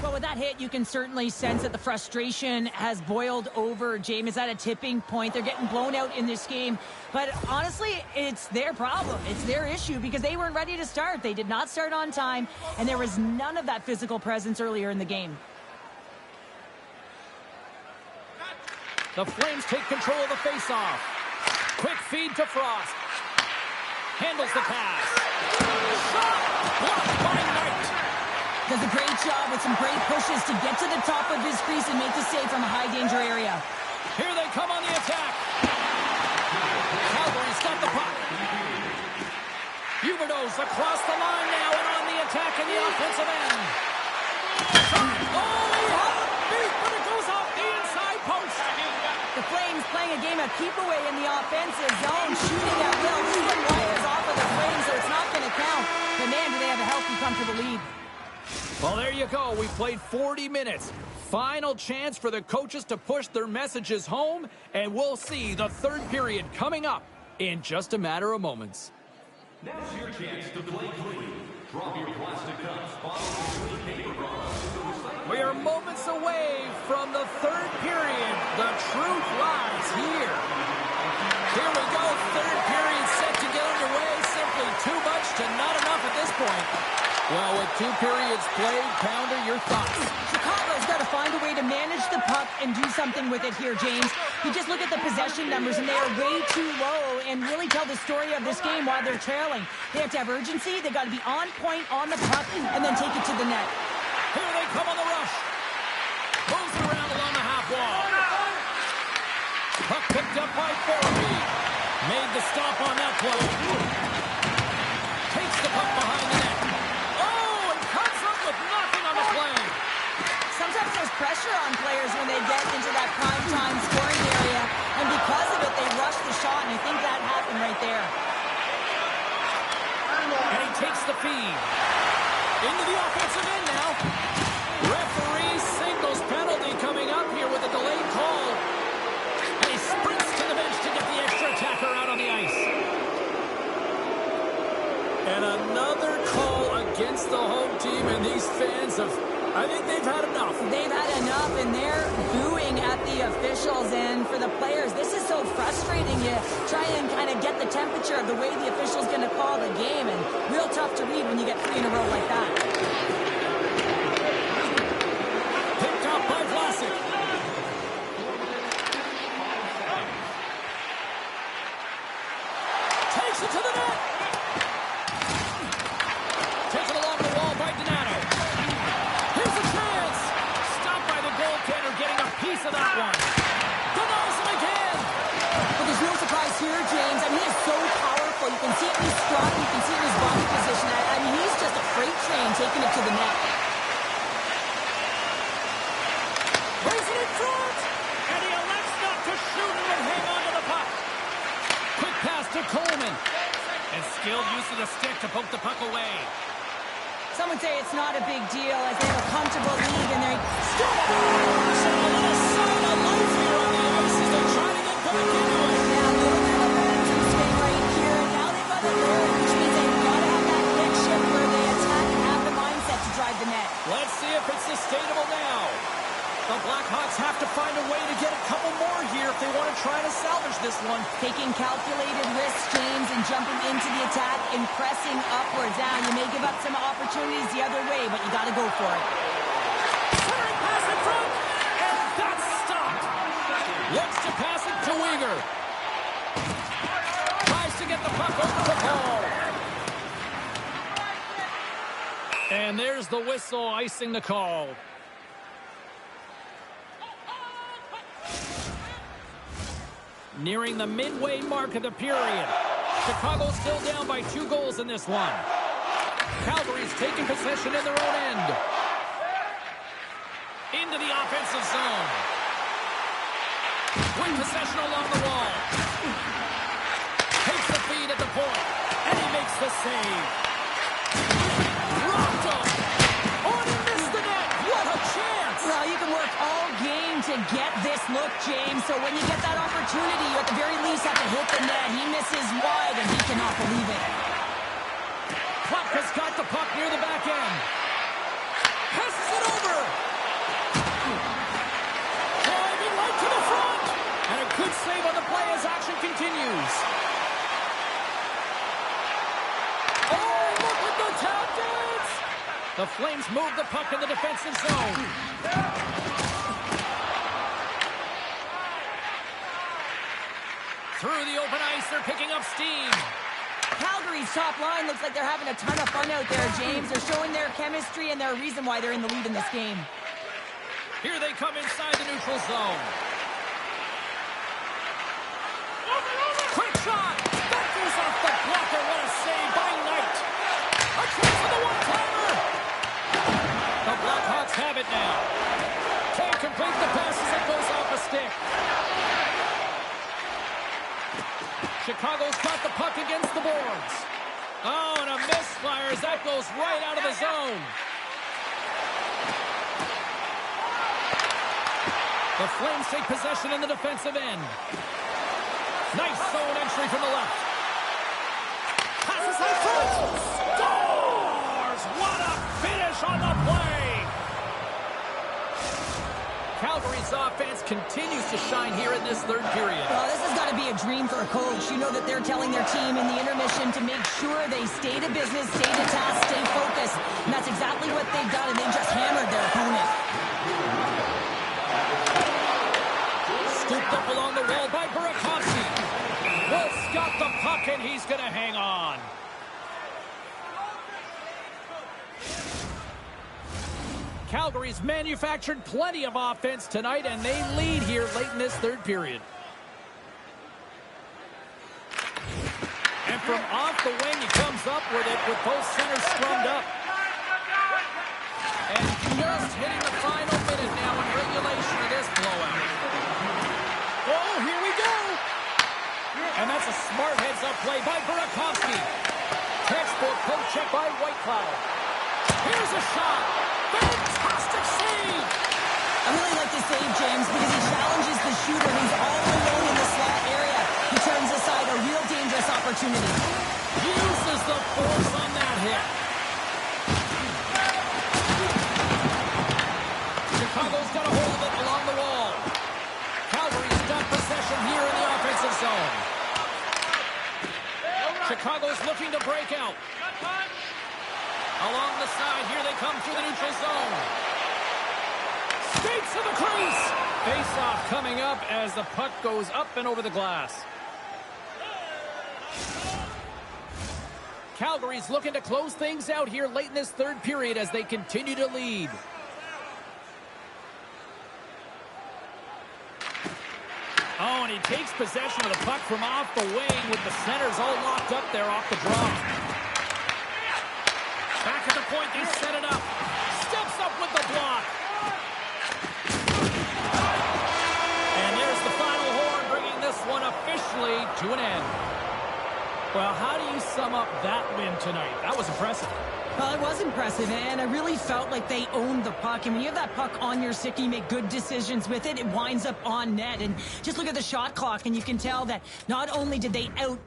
Well, with that hit, you can certainly sense that the frustration has boiled over. James, at a tipping point. They're getting blown out in this game. But honestly, it's their problem. It's their issue because they weren't ready to start. They did not start on time, and there was none of that physical presence earlier in the game. The Flames take control of the faceoff. Quick feed to Frost. Handles the pass. Shot! Blocked by Knight. Does a great job with some great pushes to get to the top of his crease and make the save from a high-danger area. Here they come on the attack. Calgary's got the puck. Huberdeau's across the line now and on the attack in the offensive end. Shot! Oh, he had a beat, but it goes off the inside post. The Flames playing a game of keep away in the offensive zone, shooting at will. This one wires off of the Flames, so it's not going to count. But man, do they have a healthy, comfortable lead. Well, there you go. We played 40 minutes. Final chance for the coaches to push their messages home, and we'll see the third period coming up in just a matter of moments. Now's your chance to play clean. Drop your plastic cups, bottles, and paper products. We are moments away from the third period. The truth lies here. Here we go. Third period set to get underway. Simply too much to not enough at this point. Well, with 2 periods played, Pounder, your thoughts? Chicago's got to find a way to manage the puck and do something with it here, James. You just look at the possession numbers, and they are way too low, and really tell the story of this game while they're trailing. They have to have urgency. They've got to be on point on the puck and then take it to the net. Here they come on the rush. Moves around along the half wall. Puck picked up by Farabee. Made the stop on that play. Takes the puck behind the net. Sometimes there's pressure on players when they get into that prime-time scoring area, and because of it, they rush the shot, and I think that happened right there. And he takes the feed. Into the offensive end now. Referee signals penalty coming up here with a delayed call. And he sprints to the bench to get the extra attacker out on the ice. And another call against the home team, and these fans have... I think they've had enough. They've had enough, and they're booing at the officials. And for the players, this is so frustrating. You try and kind of get the temperature of the way the official's going to call the game, and real tough to read when you get 3 in a row like that. Picked up by Vlasic. Takes it to the net. Taken along the wall by Donato. Getting a piece of that one. Denies him again. But there's no surprise here, James. I mean, he is so powerful. You can see it in his stride. You can see it in his body position. I mean, he's just a freight train taking it to the net. Raise it in front. And he elects not to shoot and hang on to the puck. Quick pass to Coleman. And skilled use of the stick to poke the puck away. Some would say it's not a big deal as they have a comfortable lead and they're still a little sign of life here on the ice as they're trying to get back into it. Yeah, a little bit of momentum swing right here. And now they've got the third, which means they've got to have that quick shift where they attack and have the mindset to drive the net. Let's see if it's sustainable now. The Blackhawks have to find a way to get a couple more here if they want to try to salvage this one. Taking calculated risks, James, and jumping into the attack and pressing upwards. Now, you may give up some opportunities the other way, but you got to go for it. Centering pass in front, and that's stopped. Looks to pass it to Weegar. Tries to get the puck over the ball. And there's the whistle icing the call. Nearing the midway mark of the period. Chicago still down by 2 goals in this one. Calgary's taking possession in their own end. Into the offensive zone. Win possession along the wall. Takes the feed at the point. And he makes the save. Rocked him. Oh, and he missed the net. What a chance. Well, you can work all game to get this look, James. So when you get that opportunity, you at the very least have to hit the net. He misses wide, and he cannot believe it. Puck has got the puck near the back end. Passes it over. Driving right to the front. And a good save on the play as action continues. Oh, look at the tap dance. The Flames move the puck in the defensive zone. Through the open ice, they're picking up steam. Calgary's top line looks like they're having a ton of fun out there, James. They're showing their chemistry, and they're a reason why they're in the lead in this game. Here they come inside the neutral zone. Quick shot! That goes off the blocker. What a save by Knight. A chance for the one-timer. The Blackhawks have it now. Can't complete the pass as it goes off a stick. Chicago's got the puck against the boards. Oh, and a misfire as that goes right out of the zone. The Flames take possession in the defensive end. Nice zone entry from the left. Passes in front. Scores! What a finish on the play! Calgary's offense continues to shine here in this third period. Well, this has got to be a dream for a coach. You know that they're telling their team in the intermission to make sure they stay to business, stay to task, stay focused. And that's exactly what they've done, and they just hammered their opponent. Scooped up along the wall by Burakovsky. Wolf's got the puck, and he's going to hang on. Calgary's manufactured plenty of offense tonight, and they lead here late in this third period. And from off the wing, he comes up with it with both centers scrummed up. And just hitting the final minute now in regulation of this blowout. Oh, here we go! And that's a smart heads-up play by Burakovsky. Textbook poke check by Whitecloud. Here's a shot. Fantastic save! I really like this save, James, because he challenges the shooter who's all alone in the slot area. He turns aside a real dangerous opportunity. Uses the force on that hit. Chicago's got a hold of it along the wall. Calgary's got possession here in the offensive zone. Chicago's looking to break out. Along the side, here they come through the neutral zone. Skates to the crease. Face-off coming up as the puck goes up and over the glass. Calgary's looking to close things out here late in this third period as they continue to lead. Oh, and he takes possession of the puck from off the wing with the centers all locked up there off the draw. Back at the point, they set it up. Steps up with the block. And there's the final horn, bringing this one officially to an end. Well, how do you sum up that win tonight? That was impressive. Well, it was impressive, and I really felt like they owned the puck. And when you have that puck on your stick, you make good decisions with it. It winds up on net. And just look at the shot clock, and you can tell that not only did they out...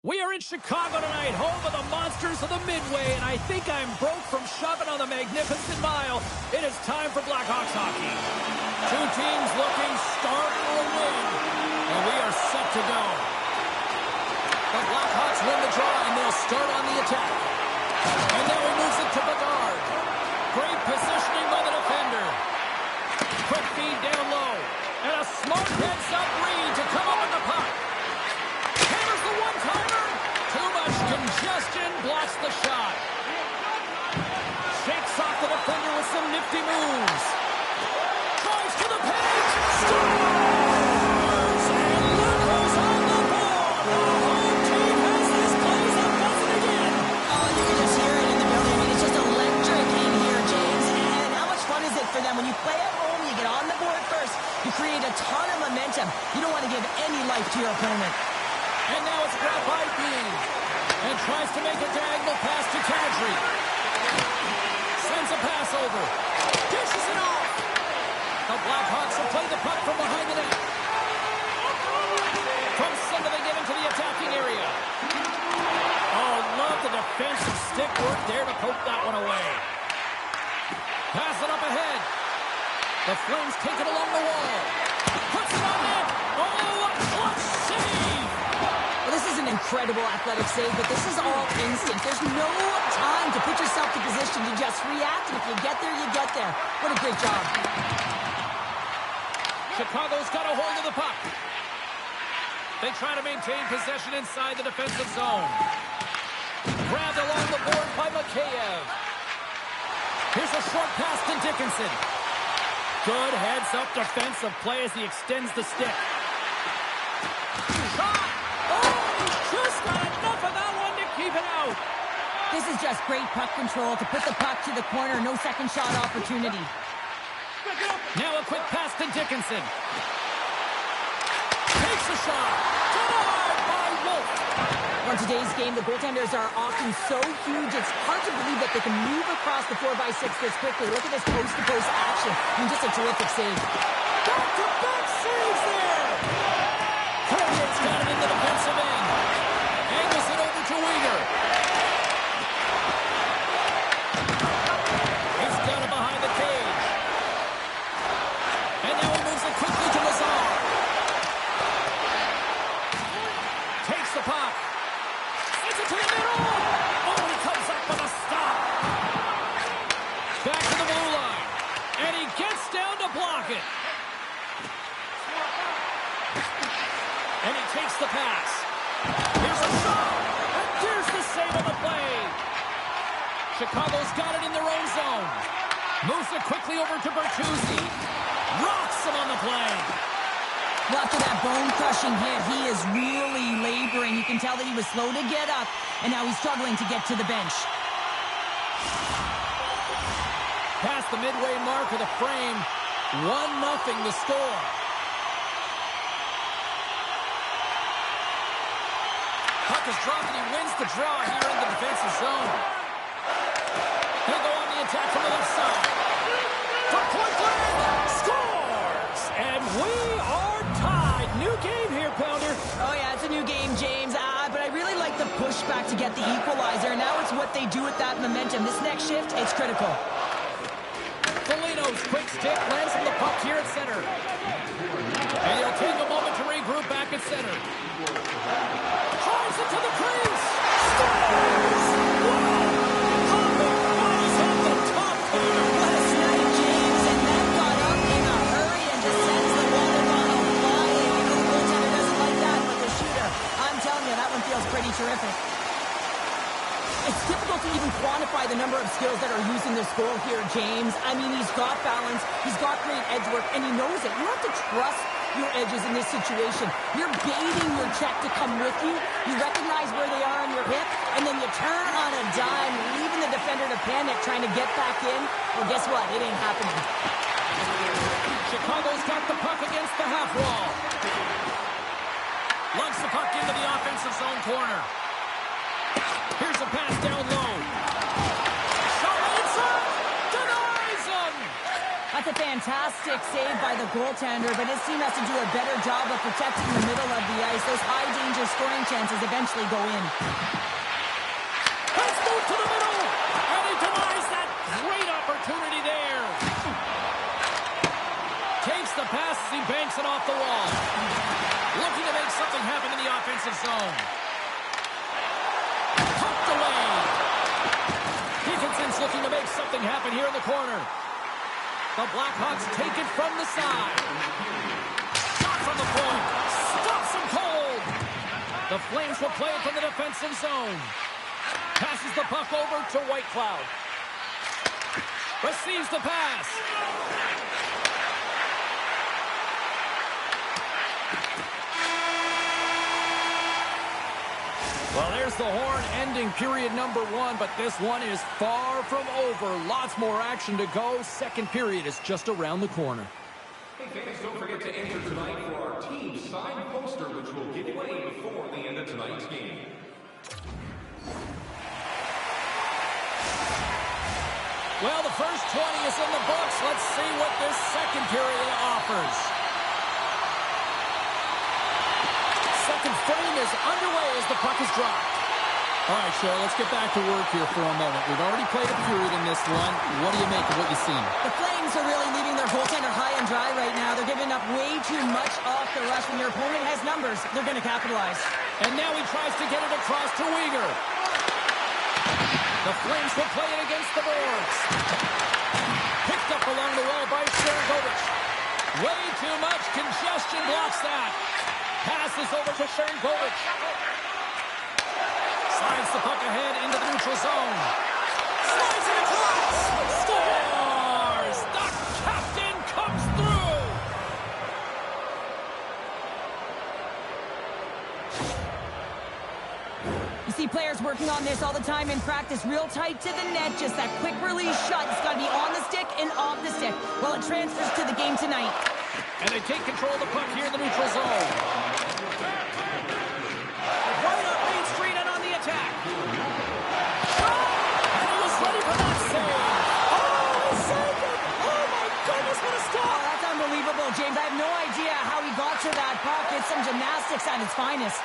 We are in Chicago tonight, home of the Monsters of the Midway, and I think I'm broke from shoving on the Magnificent Mile. It is time for Blackhawks hockey. Two teams looking stark for a win, and we are set to go. The Blackhawks win the draw, and they'll start on the attack. And now he moves it to Bedard. Great positioning by the defender. Quick feed down low, and a smart heads-up read to come up with the puck. Hammers the one-timer. Too much congestion, blocks the shot. Shakes off the defender with some nifty moves. Drives to the paint. Scores! And look who's on the board. The home team has this place up buzzing again. Oh, you can just hear it in the building. I mean, it's just electric in here, James. And how much fun is it for them? When you play at home, you get on the board first. You create a ton of momentum. You don't want to give any life to your opponent. And now it's grabbed by Bean. And tries to make a diagonal pass to Kadri. Sends a pass over. Dishes it off. The Blackhawks will play the puck from behind the net. From center they get into the attacking area. Oh, love the defensive stick work there to poke that one away. Pass it up ahead. The Flames take it along the wall. Puts it on in. Oh, what save! Well, this is an incredible athletic save, but this is all instinct. There's no time to put yourself in position to just react. And if you get there, you get there. What a great job. Chicago's got a hold of the puck. They try to maintain possession inside the defensive zone. Grabbed along the board by Mikheyev. Here's a short pass to Dickinson. Good heads-up defensive play as he extends the stick. Shot! Oh, he just got enough of that one to keep it out. This is just great puck control to put the puck to the corner. No second shot opportunity. Now a quick pass to Dickinson. Takes a shot. Denied by Wolf. On today's game, the goaltenders are often so huge, it's hard to believe that they can move across the 4x6 this quickly. Look at this post-to-post action. I mean, just a terrific save. Back-to-back saves there. Cornet's got it in the defensive end. Angles it over to Weegar. He's got it behind the cage. And now he moves it quickly to Lazar. Takes the puck. Sends it to the middle. Oh, he comes up with a stop. Back to the blue line. And he gets down to block it. And he takes the pass. Here's a shot. And there's the save on the play. Chicago's got it in their own zone. Moves it quickly over to Bertuzzi. Rocks him on the play. Well, after that bone-crushing hit, he is really laboring. You can tell that he was slow to get up, and now he's struggling to get to the bench. Past the midway mark of the frame. 1-0 the score. Puck is dropped, and he wins the draw here in the defensive zone. He'll go on the attack from the left side. For Portland, scores! And we are tied. New game here, Pounder. Oh, yeah, it's a new game, James. But I really like the pushback to get the equalizer. Now it's what they do with that momentum. This next shift, it's critical. Foligno's quick stick lands on the puck here at center. And he'll take a moment to regroup back at center. Drives it to the crease. Scores! Pretty terrific. It's difficult to even quantify the number of skills that are used in this goal here, James. I mean, he's got balance, he's got great edge work, and he knows it. You have to trust your edges in this situation. You're baiting your check to come with you. You recognize where they are on your hip, and then you turn on a dime, leaving the defender to panic, trying to get back in. Well, guess what? It ain't happening. Chicago's got the puck against the half wall. Lugs the puck into the offensive zone corner. Here's a pass down low. Shot inside. Denies him. That's a fantastic save by the goaltender, but his team has to do a better job of protecting the middle of the ice. Those high-danger scoring chances eventually go in. Let's move to the middle. And he denies that great opportunity there. Takes the pass as he banks it off the wall. Looking to make something happen in the offensive zone. Pumped away. Dickinson's looking to make something happen here in the corner. The Blackhawks take it from the side. Shot from the point. Stops him cold. The Flames will play it from the defensive zone. Passes the puck over to Whitecloud. Receives the pass. Well, there's the horn ending period number 1, but this one is far from over. Lots more action to go. Second period is just around the corner. Hey fans, don't forget to enter tonight for our team signed poster, which will give away before the end of tonight's game. Well, the first 20 is in the books. Let's see what this second period offers. Second frame is underway as the puck is dropped. All right, Cheryl, let's get back to work here for a moment. We've already played a period in this one. What do you make of what you've seen? The Flames are really leaving their goaltender high and dry right now. They're giving up way too much off the rush. When your opponent has numbers, they're going to capitalize. And now he tries to get it across to Weegar. The Flames will play it against the boards. Picked up along the wall by Sharangovich. Way too much congestion blocks that. Passes over to Sharangovich. Slides the puck ahead into the neutral zone. Slides it across. Scores! The captain comes through. You see players working on this all the time in practice, real tight to the net. Just that quick release shot. It's got to be on the stick and off the stick. Well, it transfers to the game tonight. And they take control of the puck here in the neutral zone. Right up Main Street and on the attack. And he was ready for that save. Oh, saved it. Oh, my goodness, what a stop. Oh, that's unbelievable, James. I have no idea how he got to that puck. It's some gymnastics at its finest.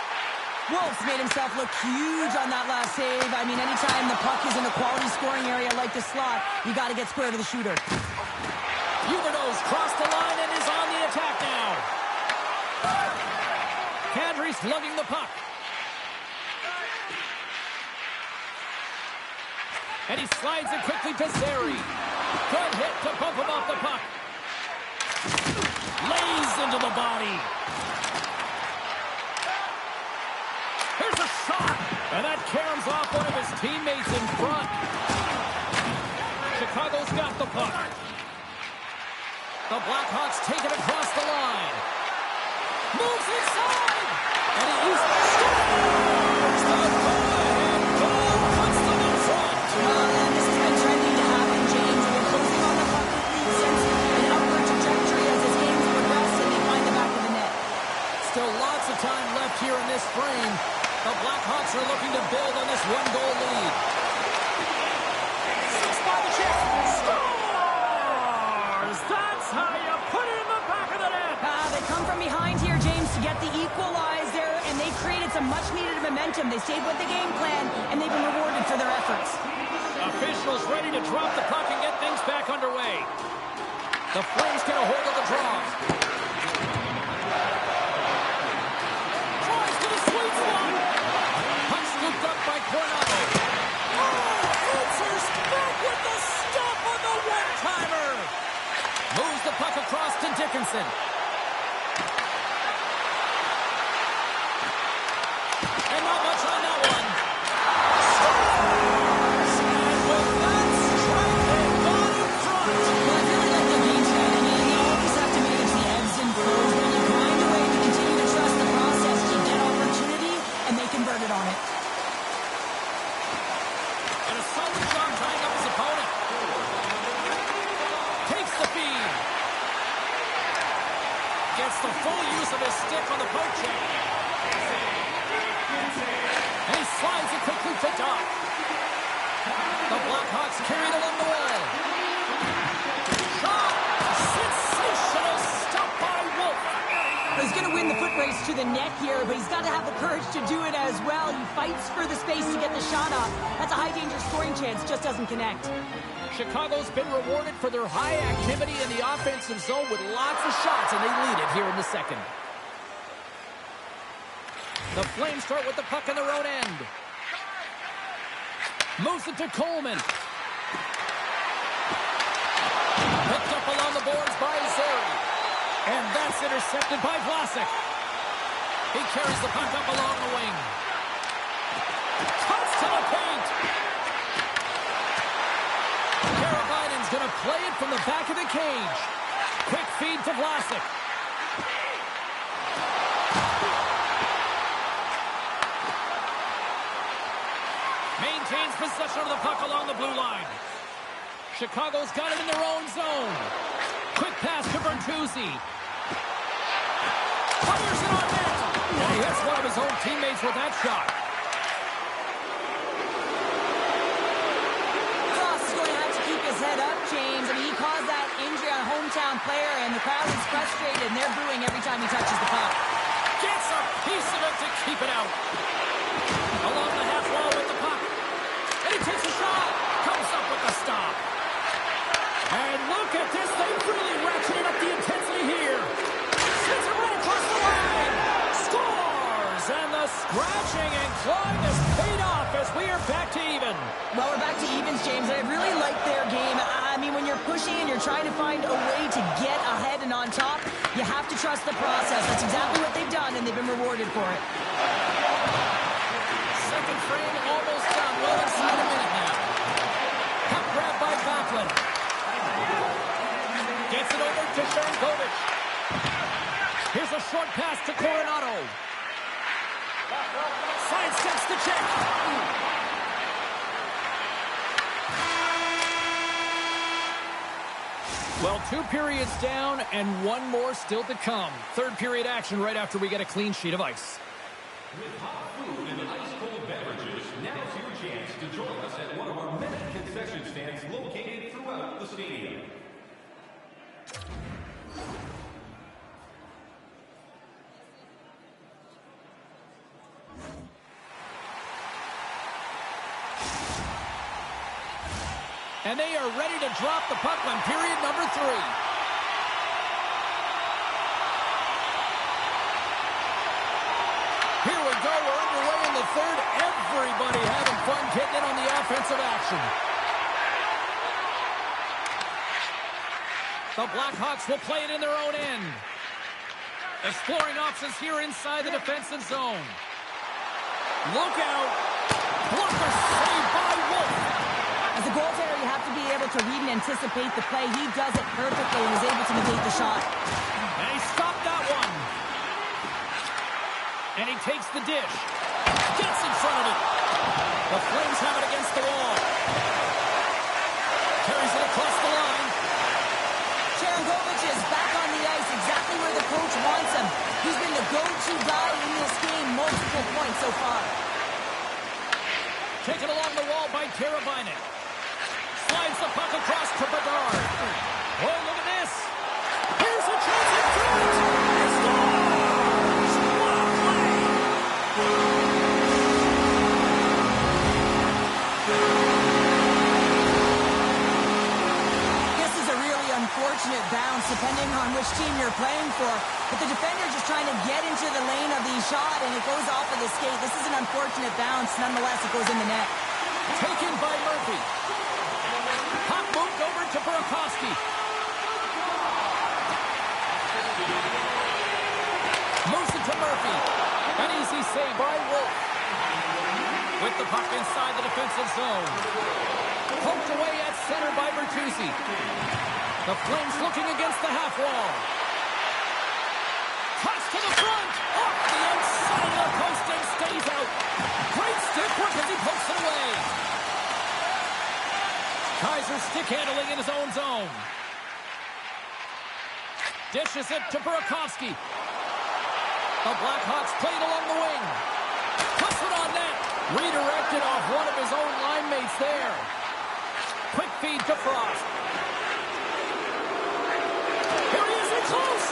Wolf's made himself look huge on that last save. I mean, anytime the puck is in a quality scoring area like the slot, you got to get square to the shooter. Huberdeau's crossed the line and is on the attack now. Kadri's lugging the puck. And he slides it quickly to Zary. Good hit to bump him off the puck. Lays into the body. Here's a shot. And that caroms off one of his teammates in front. Chicago's got the puck. The Blackhawks take it across the line. Moves inside. And he uses the scores. The go-ahead goal puts them in front. And this has been trending to happen, James. They're closing on the puck lead since an upward trajectory as this game's progressed and they find the back of the net. Still lots of time left here in this frame. The Blackhawks are looking to build on this one-goal lead. Six by the chip. Scores! That's how you put it in the back of the net. They come from behind here, James, to get the equalizer, and they created some much-needed momentum. They stayed with the game plan, and they've been rewarded for their efforts. Officials ready to drop the puck and get things back underway. The Flames get a hold of the draw. Tries to the sweet spot. Puck scooped up by Coronado. Oh, answers back with the stop on the one-timer. Moves the puck across to Dickinson. And not much on that one. Scores! And with that strike, they've gone in front. Well, I really like the game strategy. You always have to manage the ebbs and flows, but you find a way to continue to trust the process. You get opportunity, and they converted on it. And a solid shot tying up his opponent. Takes the feed. Gets the full use of his stick on the poke check. And he slides it quickly to Doc. The Blackhawks carried along the wall. Shot! Sensational stop by Wolf. He's going to win the foot race to the net here, but he's got to have the courage to do it as well. He fights for the space to get the shot off. That's a high-danger scoring chance, just doesn't connect. Chicago's been rewarded for their high activity in the offensive zone with lots of shots, and they lead it here in the second. The Flames start with the puck in their own end. Moves it to Coleman. Picked up along the boards by Zary. And that's intercepted by Vlasic. He carries the puck up along the wing. Cuts to the paint. Karabainen's going to play it from the back of the cage. Quick feed to Vlasic. Maintains possession of the puck along the blue line. Chicago's got it in their own zone. Quick pass to Bertuzzi. Fires it on net. And he hits one of his own teammates with that shot. Cross is going to have to keep his head up, James. I mean, he caused that injury on a hometown player, and the crowd is frustrated, and they're booing every time he touches the puck. Gets a piece of it to keep it out. Along the half wall with the takes a shot. Comes up with the stop. And look at this. They've really ratcheted up the intensity here. Sends it right across the line. Scores! And the scratching and clawing has paid off as we are back to even. Well, we're back to evens, James, and I really like their game. I mean, when you're pushing and you're trying to find a way to get ahead and on top, you have to trust the process. That's exactly what they've done, and they've been rewarded for it. Second frame almost done. Well inside a minute now. Puck grab by Backlund. Gets it over to Sharangovich. Here's a short pass to Coronado. Side steps to check. Well, 2 periods down and 1 more still to come. Third period action right after we get a clean sheet of ice. With hot food and ice-cold beverages, now's your chance to join us at one of our many concession stands located throughout the stadium. And they are ready to drop the puck on period number 3. Here we go. We're underway in the third. Everybody having fun getting in on the offensive action. The Blackhawks will play it in their own end. Exploring options here inside the defensive zone. Look out. Blocker save by Wolf. As a goaltender, you have to be able to read and anticipate the play. He does it perfectly and is able to negate the shot. And he stopped that one. And he takes the dish. Gets in front of it. The Flames have it against the wall. Carries it across the line. Sharangovich is back on the ice exactly where the coach wants him. He's been the go-to guy in this game, multiple points so far. Taken along the wall by Teravainen. Slides the puck across to Bedard. Oh, look at this. Here's a chance in front. He scores! What a play! This is a really unfortunate bounce depending on which team you're playing for. But the defender just trying to get into the lane of the shot and it goes off of the skate. This is an unfortunate bounce. Nonetheless, it goes in the net. Taken by Murphy. Puck moved over to Burakovsky. Moves it to Murphy. An easy save by Wolf. With the puck inside the defensive zone. Poked away at center by Bertuzzi. The Flames looking against the half wall. Toss to the front. Off the outside of the post and stays out. Great stick work as he pokes it away. Kaiser stick handling in his own zone. Dishes it to Burakovsky. The Blackhawks played along the wing. Puts it on net. Redirected off one of his own line mates there. Quick feed to Frost. Here he is in close.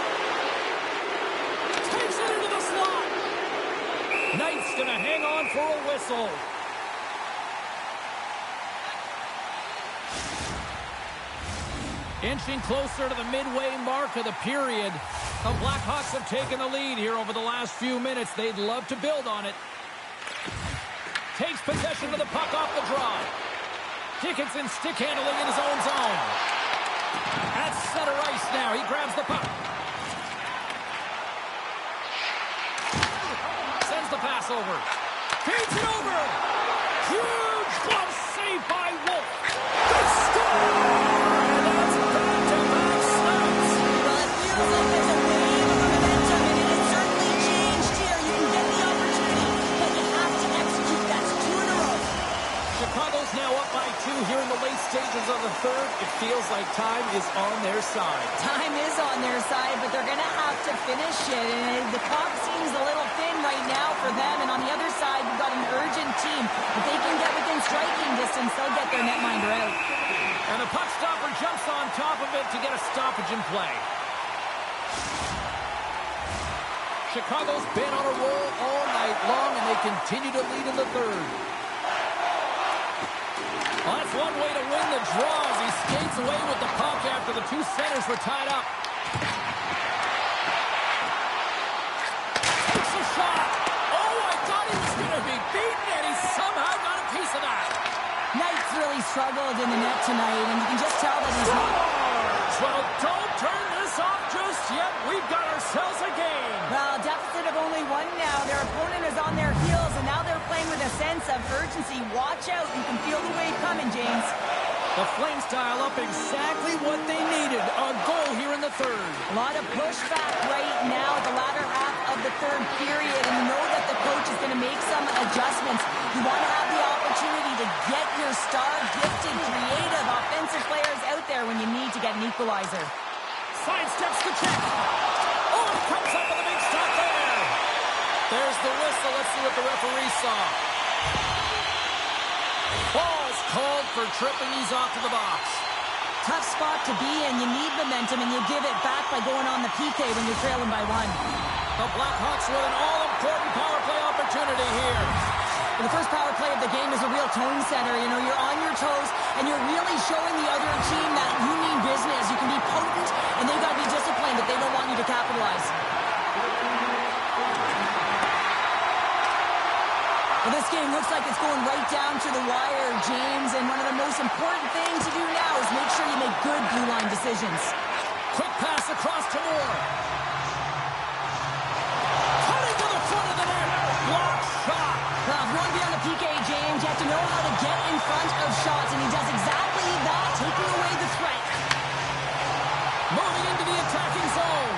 Takes it into the slot. Knight's going to hang on for a whistle. Inching closer to the midway mark of the period. The Blackhawks have taken the lead here over the last few minutes. They'd love to build on it. Takes possession of the puck off the draw. Dickinson stick handling in his own zone. At center ice now. He grabs the puck. Sends the pass over. Feeds it over. Huge glove save by Wolf. They score! Chicago's now up by 2 here in the late stages of the third. It feels like time is on their side. Time is on their side, but they're going to have to finish it. And the clock seems a little thin right now for them. And on the other side, we've got an urgent team. If they can get within striking distance, they'll get their netminder out. And the puck stopper jumps on top of it to get a stoppage in play. Chicago's been on a roll all night long, and they continue to lead in the third. Well, that's one way to win the draw as he skates away with the puck after the two centers were tied up. Takes a shot. Oh, I thought he was going to be beaten, and he somehow got a piece of that. Knight's really struggled in the net tonight, and you can just tell that he's not... Well, don't turn this off just yet. We've got ourselves a game. Well, deficit of only one now. Their opponent is on their heels, and now they're playing with a sense of urgency. Watch out. You can feel the wave coming, James. The Flames dial up exactly what they needed. A goal here in the third. A lot of pushback right now at the latter half of the third period, and you know that the coach is going to make some adjustments. You want to have the opportunity to get your star, gifted, creative, offensive players out there when you need to get an equalizer. Sidesteps the check. Oh, it comes up with a big stop there. There's the whistle. Let's see what the referee saw. Ball's called for tripping. He's off to the box. Tough spot to be in. You need momentum, and you give it back by going on the PK when you're trailing by one. The Blackhawks with an all-important power play opportunity here. And the first power play of the game is a real tone setter. You know, you're on your toes, and you're really showing the other team that you mean business. You can be potent, and they've got to be disciplined, but they don't want you to capitalize. Well, this game looks like it's going right down to the wire, James, and one of the most important things to do now is make sure you make good blue line decisions. Quick pass across to Moore. Cutting to the front of the net. Block shot. Well, if you want to be on the PK, James, you have to know how to get in front of shots, and he does exactly that, taking away the threat. Moving into the attacking zone.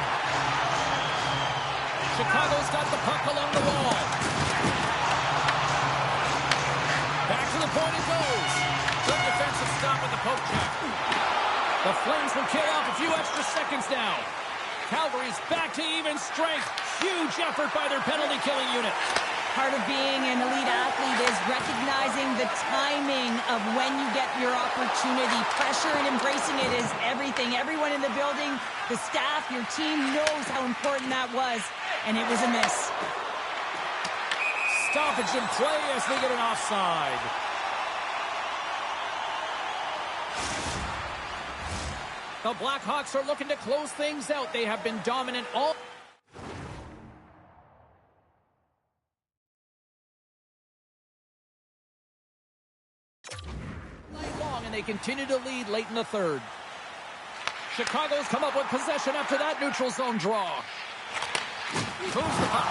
Chicago's got the puck along the wall. Back to the point it goes. Good defensive stop with the poke check. The Flames will kill off a few extra seconds now. Calgary's back to even strength. Huge effort by their penalty-killing unit. Part of being an elite athlete is recognizing the timing of when you get your opportunity. Pressure and embracing it is everything. Everyone in the building, the staff, your team knows how important that was, and it was a miss. Stoppage in play as they get an offside. The Blackhawks are looking to close things out. They have been dominant all night long, and they continue to lead late in the third. Chicago's come up with possession after that neutral zone draw. Moves the puck.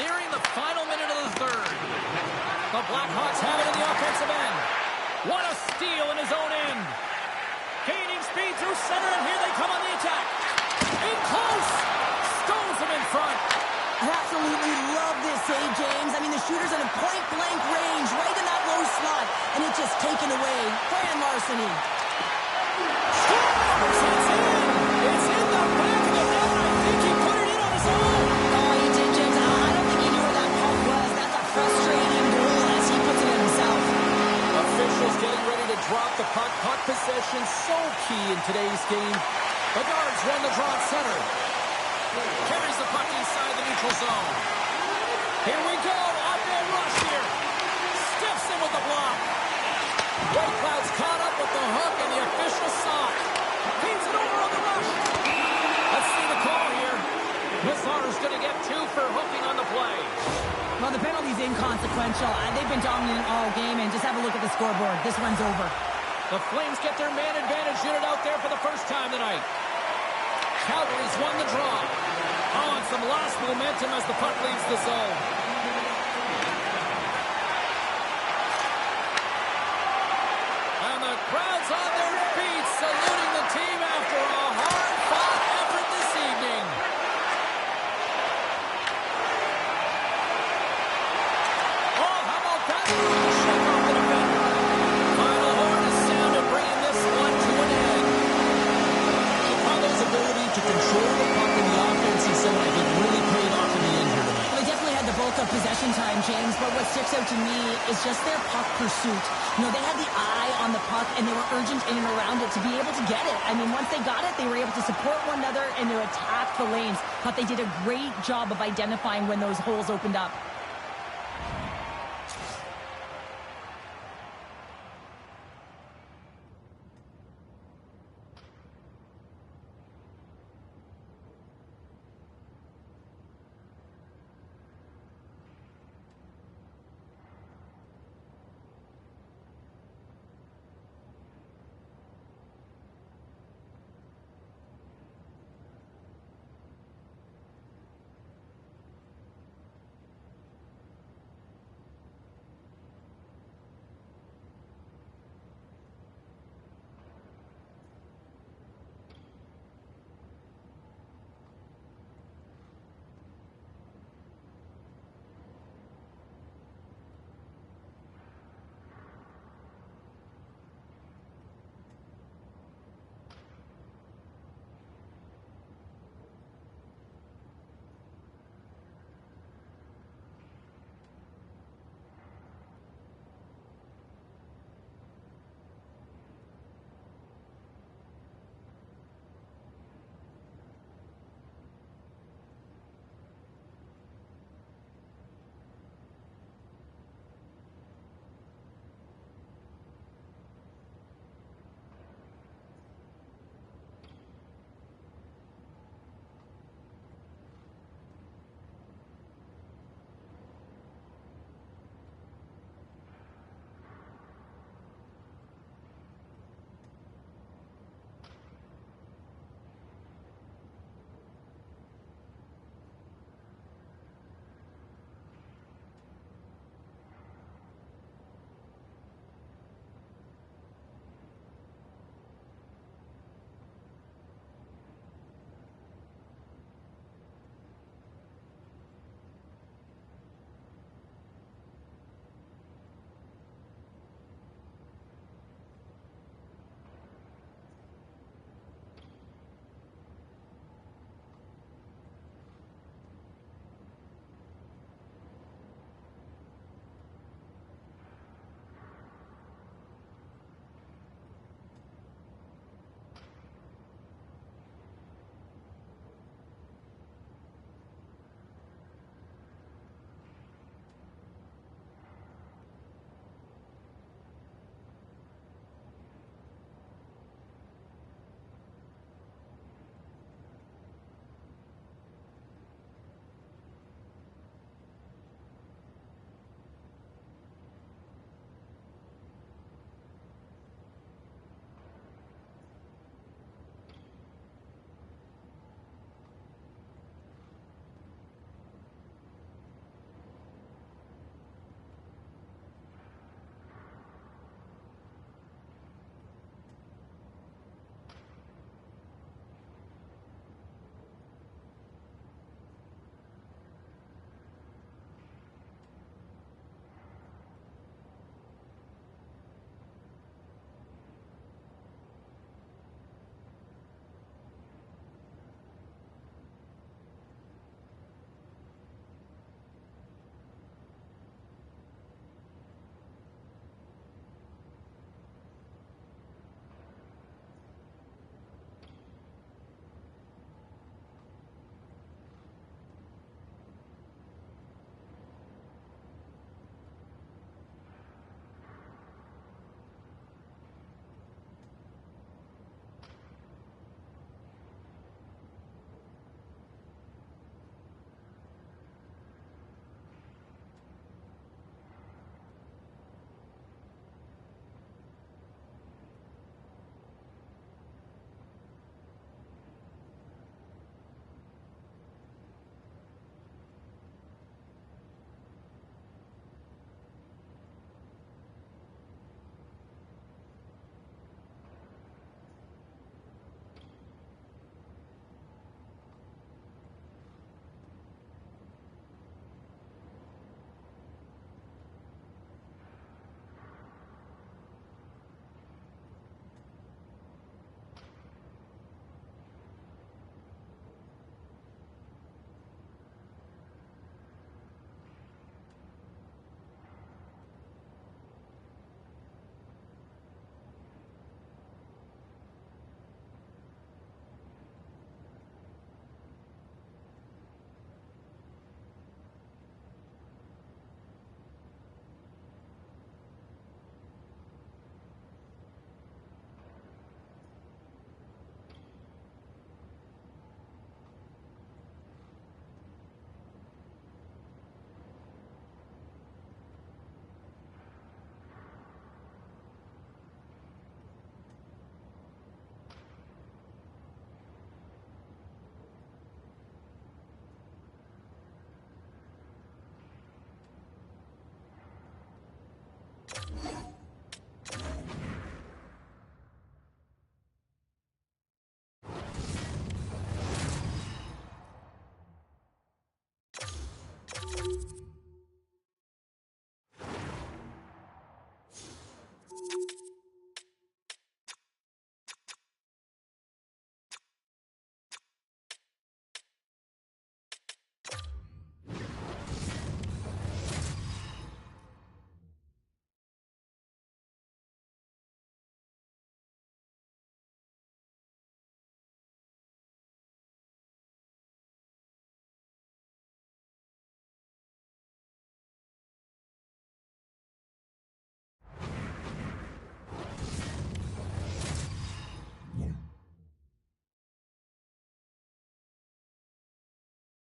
Nearing the final minute of the third. The Blackhawks have it in the offensive end. What a steal in his own end. Gaining speed through center, and here they come on the attack. In close. Stones him in front. I absolutely love this save, James. I mean, the shooter's in a point-blank range, right in that low slot, and it's just taken away. Grand larceny. Scores! It's in! It's in the back of the net. I think he put it in on his own. Oh, he did, James. I don't think he knew where that puck was. That's a frustrating goal as he puts it in himself. Officials getting ready to drop the puck. Puck possession so key in today's game. The guards run the draw at center. Carries the puck inside the neutral zone. Here we go. Up-man rush here. Stiffs him with the block. White Cloud's caught up with the hook, and the official saw it. Feeds it over on the rush. Let's see the call here. Mazar's going to get 2 for hooking on the play. Well, the penalty's inconsequential. They've been dominant all game, and just have a look at the scoreboard. This one's over. The Flames get their man advantage unit out there for the first time tonight. Calgary's won the draw. Oh, and some lost momentum as the puck leaves the zone. And the crowd's on their feet, saluting the team after a hard-fought effort this evening. Oh, how about that? Shake off the defender. Final horn is sounded, bringing this one to an end. Chicago's ability to control the puck in the offensive zone, I think, really paid off in the end here tonight. They definitely had the bulk of possession time, James, but what sticks out to me is just their puck pursuit. You know, they had the eye on the puck, and they were urgent in and around it to be able to get it. I mean, once they got it, they were able to support one another and to attack the lanes. But they did a great job of identifying when those holes opened up.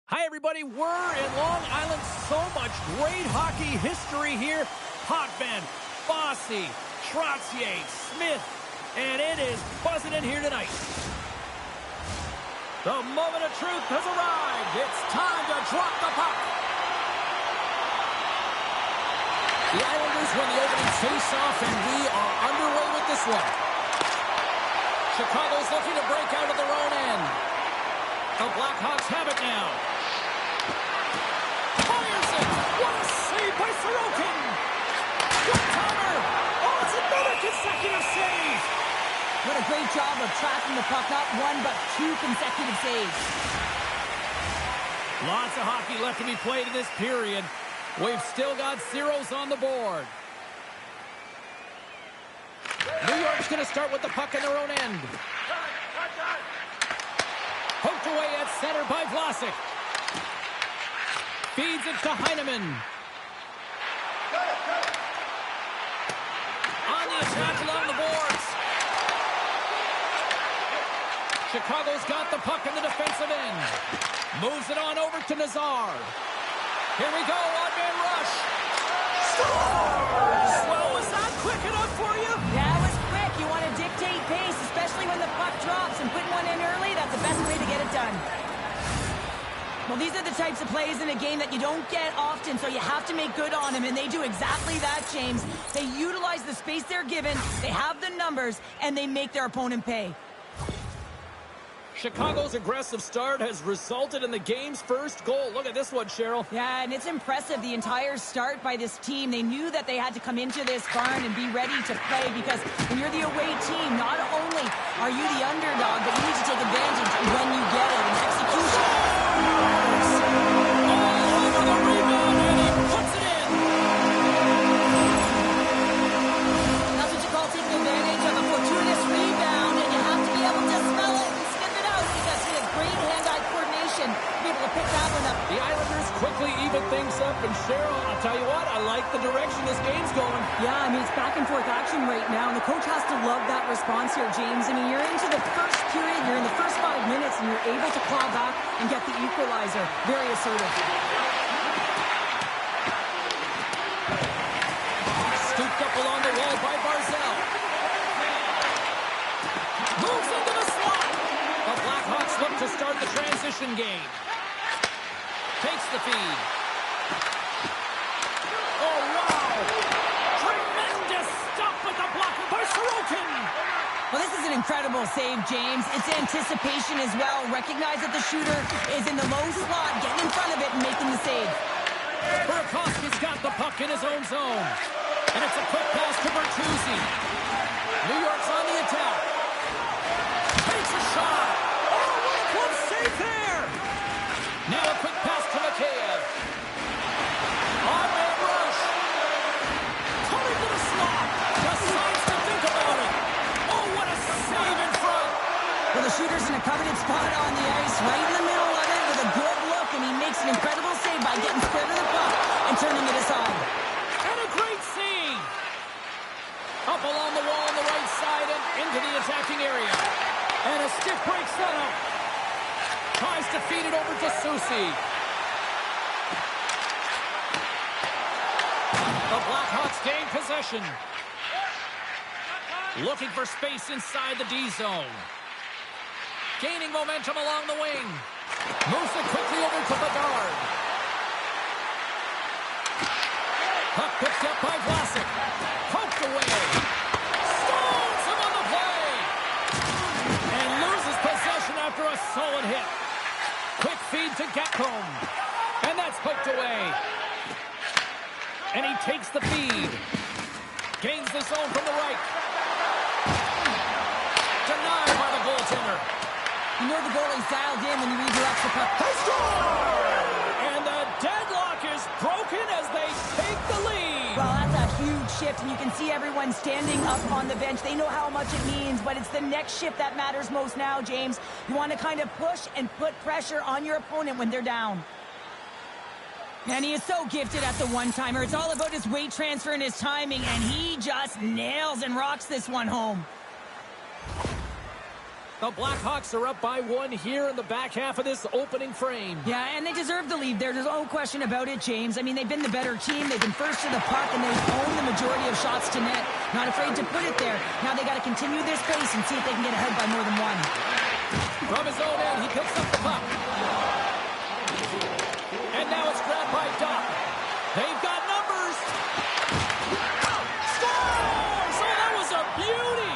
Hi, everybody. We're in Long Island. So much great hockey history here. Potvin, Bossy, Trottier, Smith, and it is buzzing in here tonight. The moment of truth has arrived. It's time to drop the puck. The Islanders win the opening face-off, and we are underway with this one. Chicago's looking to break out of their own end. The Blackhawks have it now. Fires it! What a save by Sorokin! Good timer! Oh, it's another consecutive save! What a great job of tracking the puck. Not one, but two consecutive saves. Lots of hockey left to be played in this period. We've still got zeros on the board. New York's going to start with the puck in their own end. Poked away at center by Vlasic. Feeds it to Heineman. On the attack along the boards. Chicago's got the puck in the defensive end. Moves it on over to Nazar. Here we go, odd-man rush. Scores! Well, was that quick enough for you? Yeah, it was quick. You want to dictate pace, especially when the puck drops, and putting one in early, that's the best way to get it done. Well, these are the types of plays in a game that you don't get often, so you have to make good on them, and they do exactly that, James. They utilize the space they're given, they have the numbers, and they make their opponent pay. Chicago's aggressive start has resulted in the game's first goal. Look at this one, Cheryl. Yeah, and it's impressive, the entire start by this team. They knew that they had to come into this barn and be ready to play, because when you're the away team, not only are you the underdog, but you need to take advantage when you get it. And execution. All over the rebound, and he puts it in. That's what you call taking advantage of a fortuitous rebound, and you have to be able to smell it. Great hand-eye coordination to be able to pick that one up. The Islanders quickly even things up, and Cheryl, I'll tell you what, I like the direction this game's going. Yeah, I mean, it's back-and-forth action right now, and the coach has to love that response here, James. I mean, you're into the first period, you're in the first 5 minutes, and you're able to claw back and get the equalizer. Very assertive. Scooped up along the wall by Barzal. Moves into the slot. The Blackhawks look to start the transition game. Takes the feed. Oh, wow! Tremendous stop with the block by Sorokin! Well, this is an incredible save, James. It's anticipation as well. Recognize that the shooter is in the low slot, getting in front of it and making the save. Burakovsky's got the puck in his own zone. And it's a quick pass to Bertuzzi. New York's on the attack. Takes a shot. Close save there. Now a quick pass to Mikheyev. On-man rush. Coming to the slot. Decides to think about it. Oh, what a save in front. Well, the shooter's in a coveted spot on the ice, right in the middle of it with a good look, and he makes an incredible save by getting square to the puck and turning it aside. And a great save. Up along the wall on the right side and into the attacking area. And a stiff break setup. Tries to feed it over to Soucy. The Blackhawks gain possession. Looking for space inside the D zone. Gaining momentum along the wing. Moves it quickly over to Bedard. Puck picked up by Vlasic. Poked away. Stones him on the play. And loses possession after a solid hit. Quick feed to Gatcomb. And that's poked away. And he takes the feed. Gains the zone from the right. Denied by the goaltender. You know the goalie's dialed in when he redirects the puck. They score! And the deadlock is broken as they take the lead. Well, that's a huge shift, and you can see everyone standing up on the bench. They know how much it means, but it's the next shift that matters most now, James. You want to kind of push and put pressure on your opponent when they're down. And he is so gifted at the one-timer. It's all about his weight transfer and his timing, and he just nails and rocks this one home. The Blackhawks are up by 1 here in the back half of this opening frame. Yeah, and they deserve the lead there. There's no question about it, James. I mean, they've been the better team. They've been first to the puck, and they've owned the majority of shots to net. Not afraid to put it there. Now they got to continue this pace and see if they can get ahead by more than one. From his own end, he picks up the puck. And now it's grabbed by Doc. They've got numbers. Scores! Oh, that was a beauty!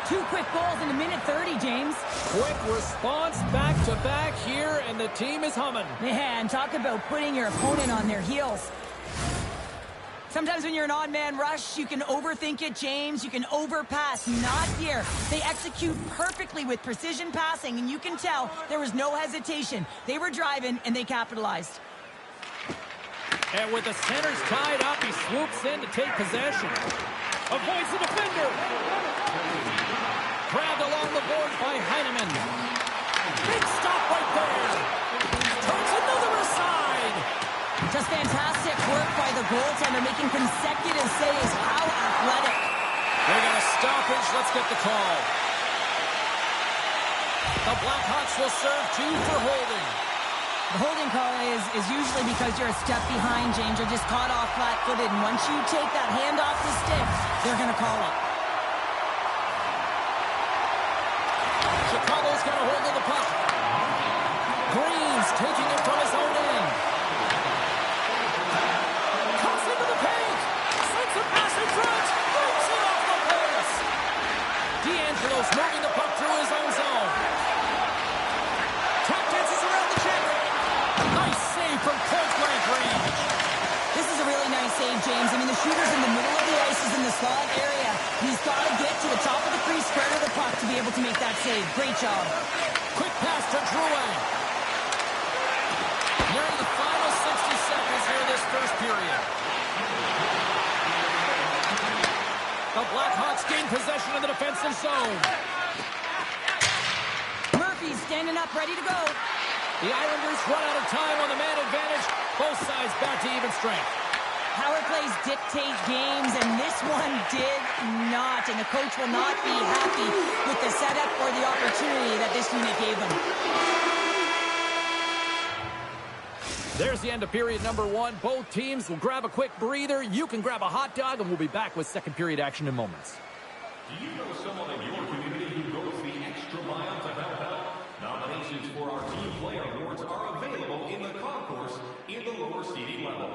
2 quick goals in a minute 30, James. Quick response back-to-back here, and the team is humming. Man, talk about putting your opponent on their heels. Sometimes when you're an odd-man rush, you can overthink it, James. You can overpass. Not here. They execute perfectly with precision passing, and you can tell there was no hesitation. They were driving, and they capitalized. And with the centers tied up, he swoops in to take possession. Avoids the defender. Grabbed along the boards by Heineman. Big stop right there. Turns another aside. Just fantastic work by the goaltender, making consecutive saves. How athletic. They got a stoppage. Let's get the call. The Blackhawks will serve 2 for holding. The holding call is usually because you're a step behind, James. You're just caught off flat-footed, and once you take that hand off the stick, they're going to call it. Chicago's got a hold of the puck. Green's taking it from his own end. Cuts into the paint. Sends a pass in front. Brings it off the post. D'Angelo's moving the puck through his own zone. Tap dances around the check. Nice save from point-blank range. This is a really nice save, James. I mean, the shooter's in the middle of the ice, is in the slot area. He's got to get to the top of the crease, spread of the puck to be able to make that save. Great job. Quick pass to Drouin. Nearing the final 60 seconds here this first period. The Blackhawks gain possession of the defensive zone. Murphy's standing up, ready to go. The Islanders run out of time on the man advantage. Both sides back to even strength. Power plays dictate games, and this one did not. And the coach will not be happy with the setup or the opportunity that this unit gave them. There's the end of period number 1. Both teams will grab a quick breather. You can grab a hot dog, and we'll be back with second period action in moments. Do you know someone in your community who goes the extra mile to help out? Nominations for our Team Player Awards are available in the concourse in the lower seating level.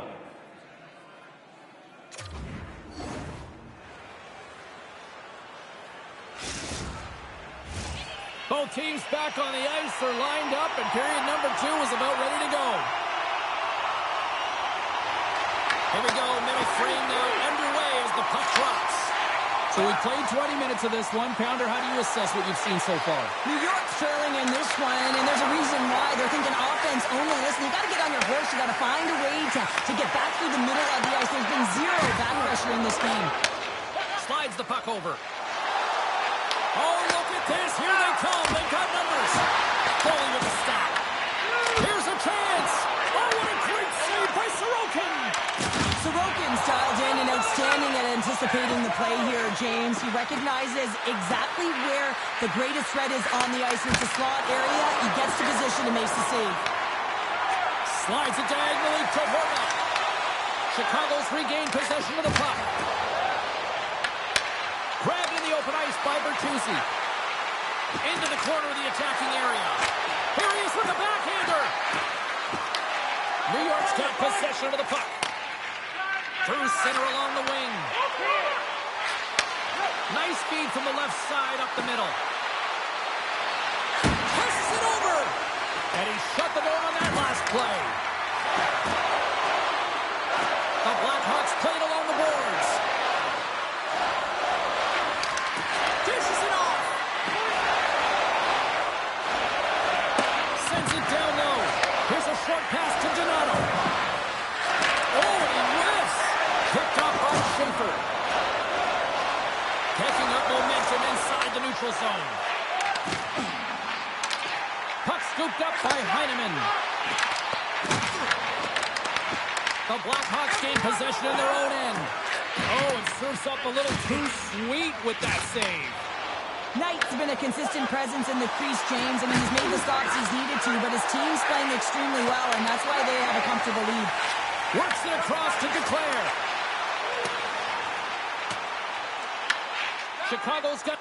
Both teams back on the ice are lined up, and period number 2 is about ready to go. Here we go, middle frame now underway as the puck drops. So we played 20 minutes of this one. Pounder, how do you assess what you've seen so far? New York's trailing in this one, and there's a reason why. They're thinking offense only. Listen, you got to get on your horse. You got to find a way to get back through the middle of the ice. There's been zero back pressure in this game. Slides the puck over. Oh, look at this. Here they come. They've got numbers. Foley with a stop. Here's a chance. Oh, what a great save by Sorokin. Sorokin's dialed in and outstanding at anticipating the play here, James. He recognizes exactly where the greatest threat is on the ice. It's the slot area. He gets to position and makes the save. Slides it diagonally to Horvat. Chicago's regained possession of the puck. Grabbed in the open ice by Bertuzzi. Into the corner of the attacking area. Here he is with the backhander. New York's got possession of the puck. Through center along the wing. Nice feed from the left side up the middle. Passes it over. And he shut the door on that last play. The Blackhawks played along the boards. Dishes it off. Sends it down low. Here's a short pass to Donato. Oh, and he whiffs. Picked up by Schaefer. Picking up momentum inside the neutral zone. Puck scooped up by Heineman. The Blackhawks gain possession in their own end. Oh, and serves up a little too sweet with that save. Knight's been a consistent presence in the crease, James. I mean, he's made the stops he's needed to, but his team's playing extremely well, and that's why they have a comfortable lead. Works it across to declare. Chicago's got...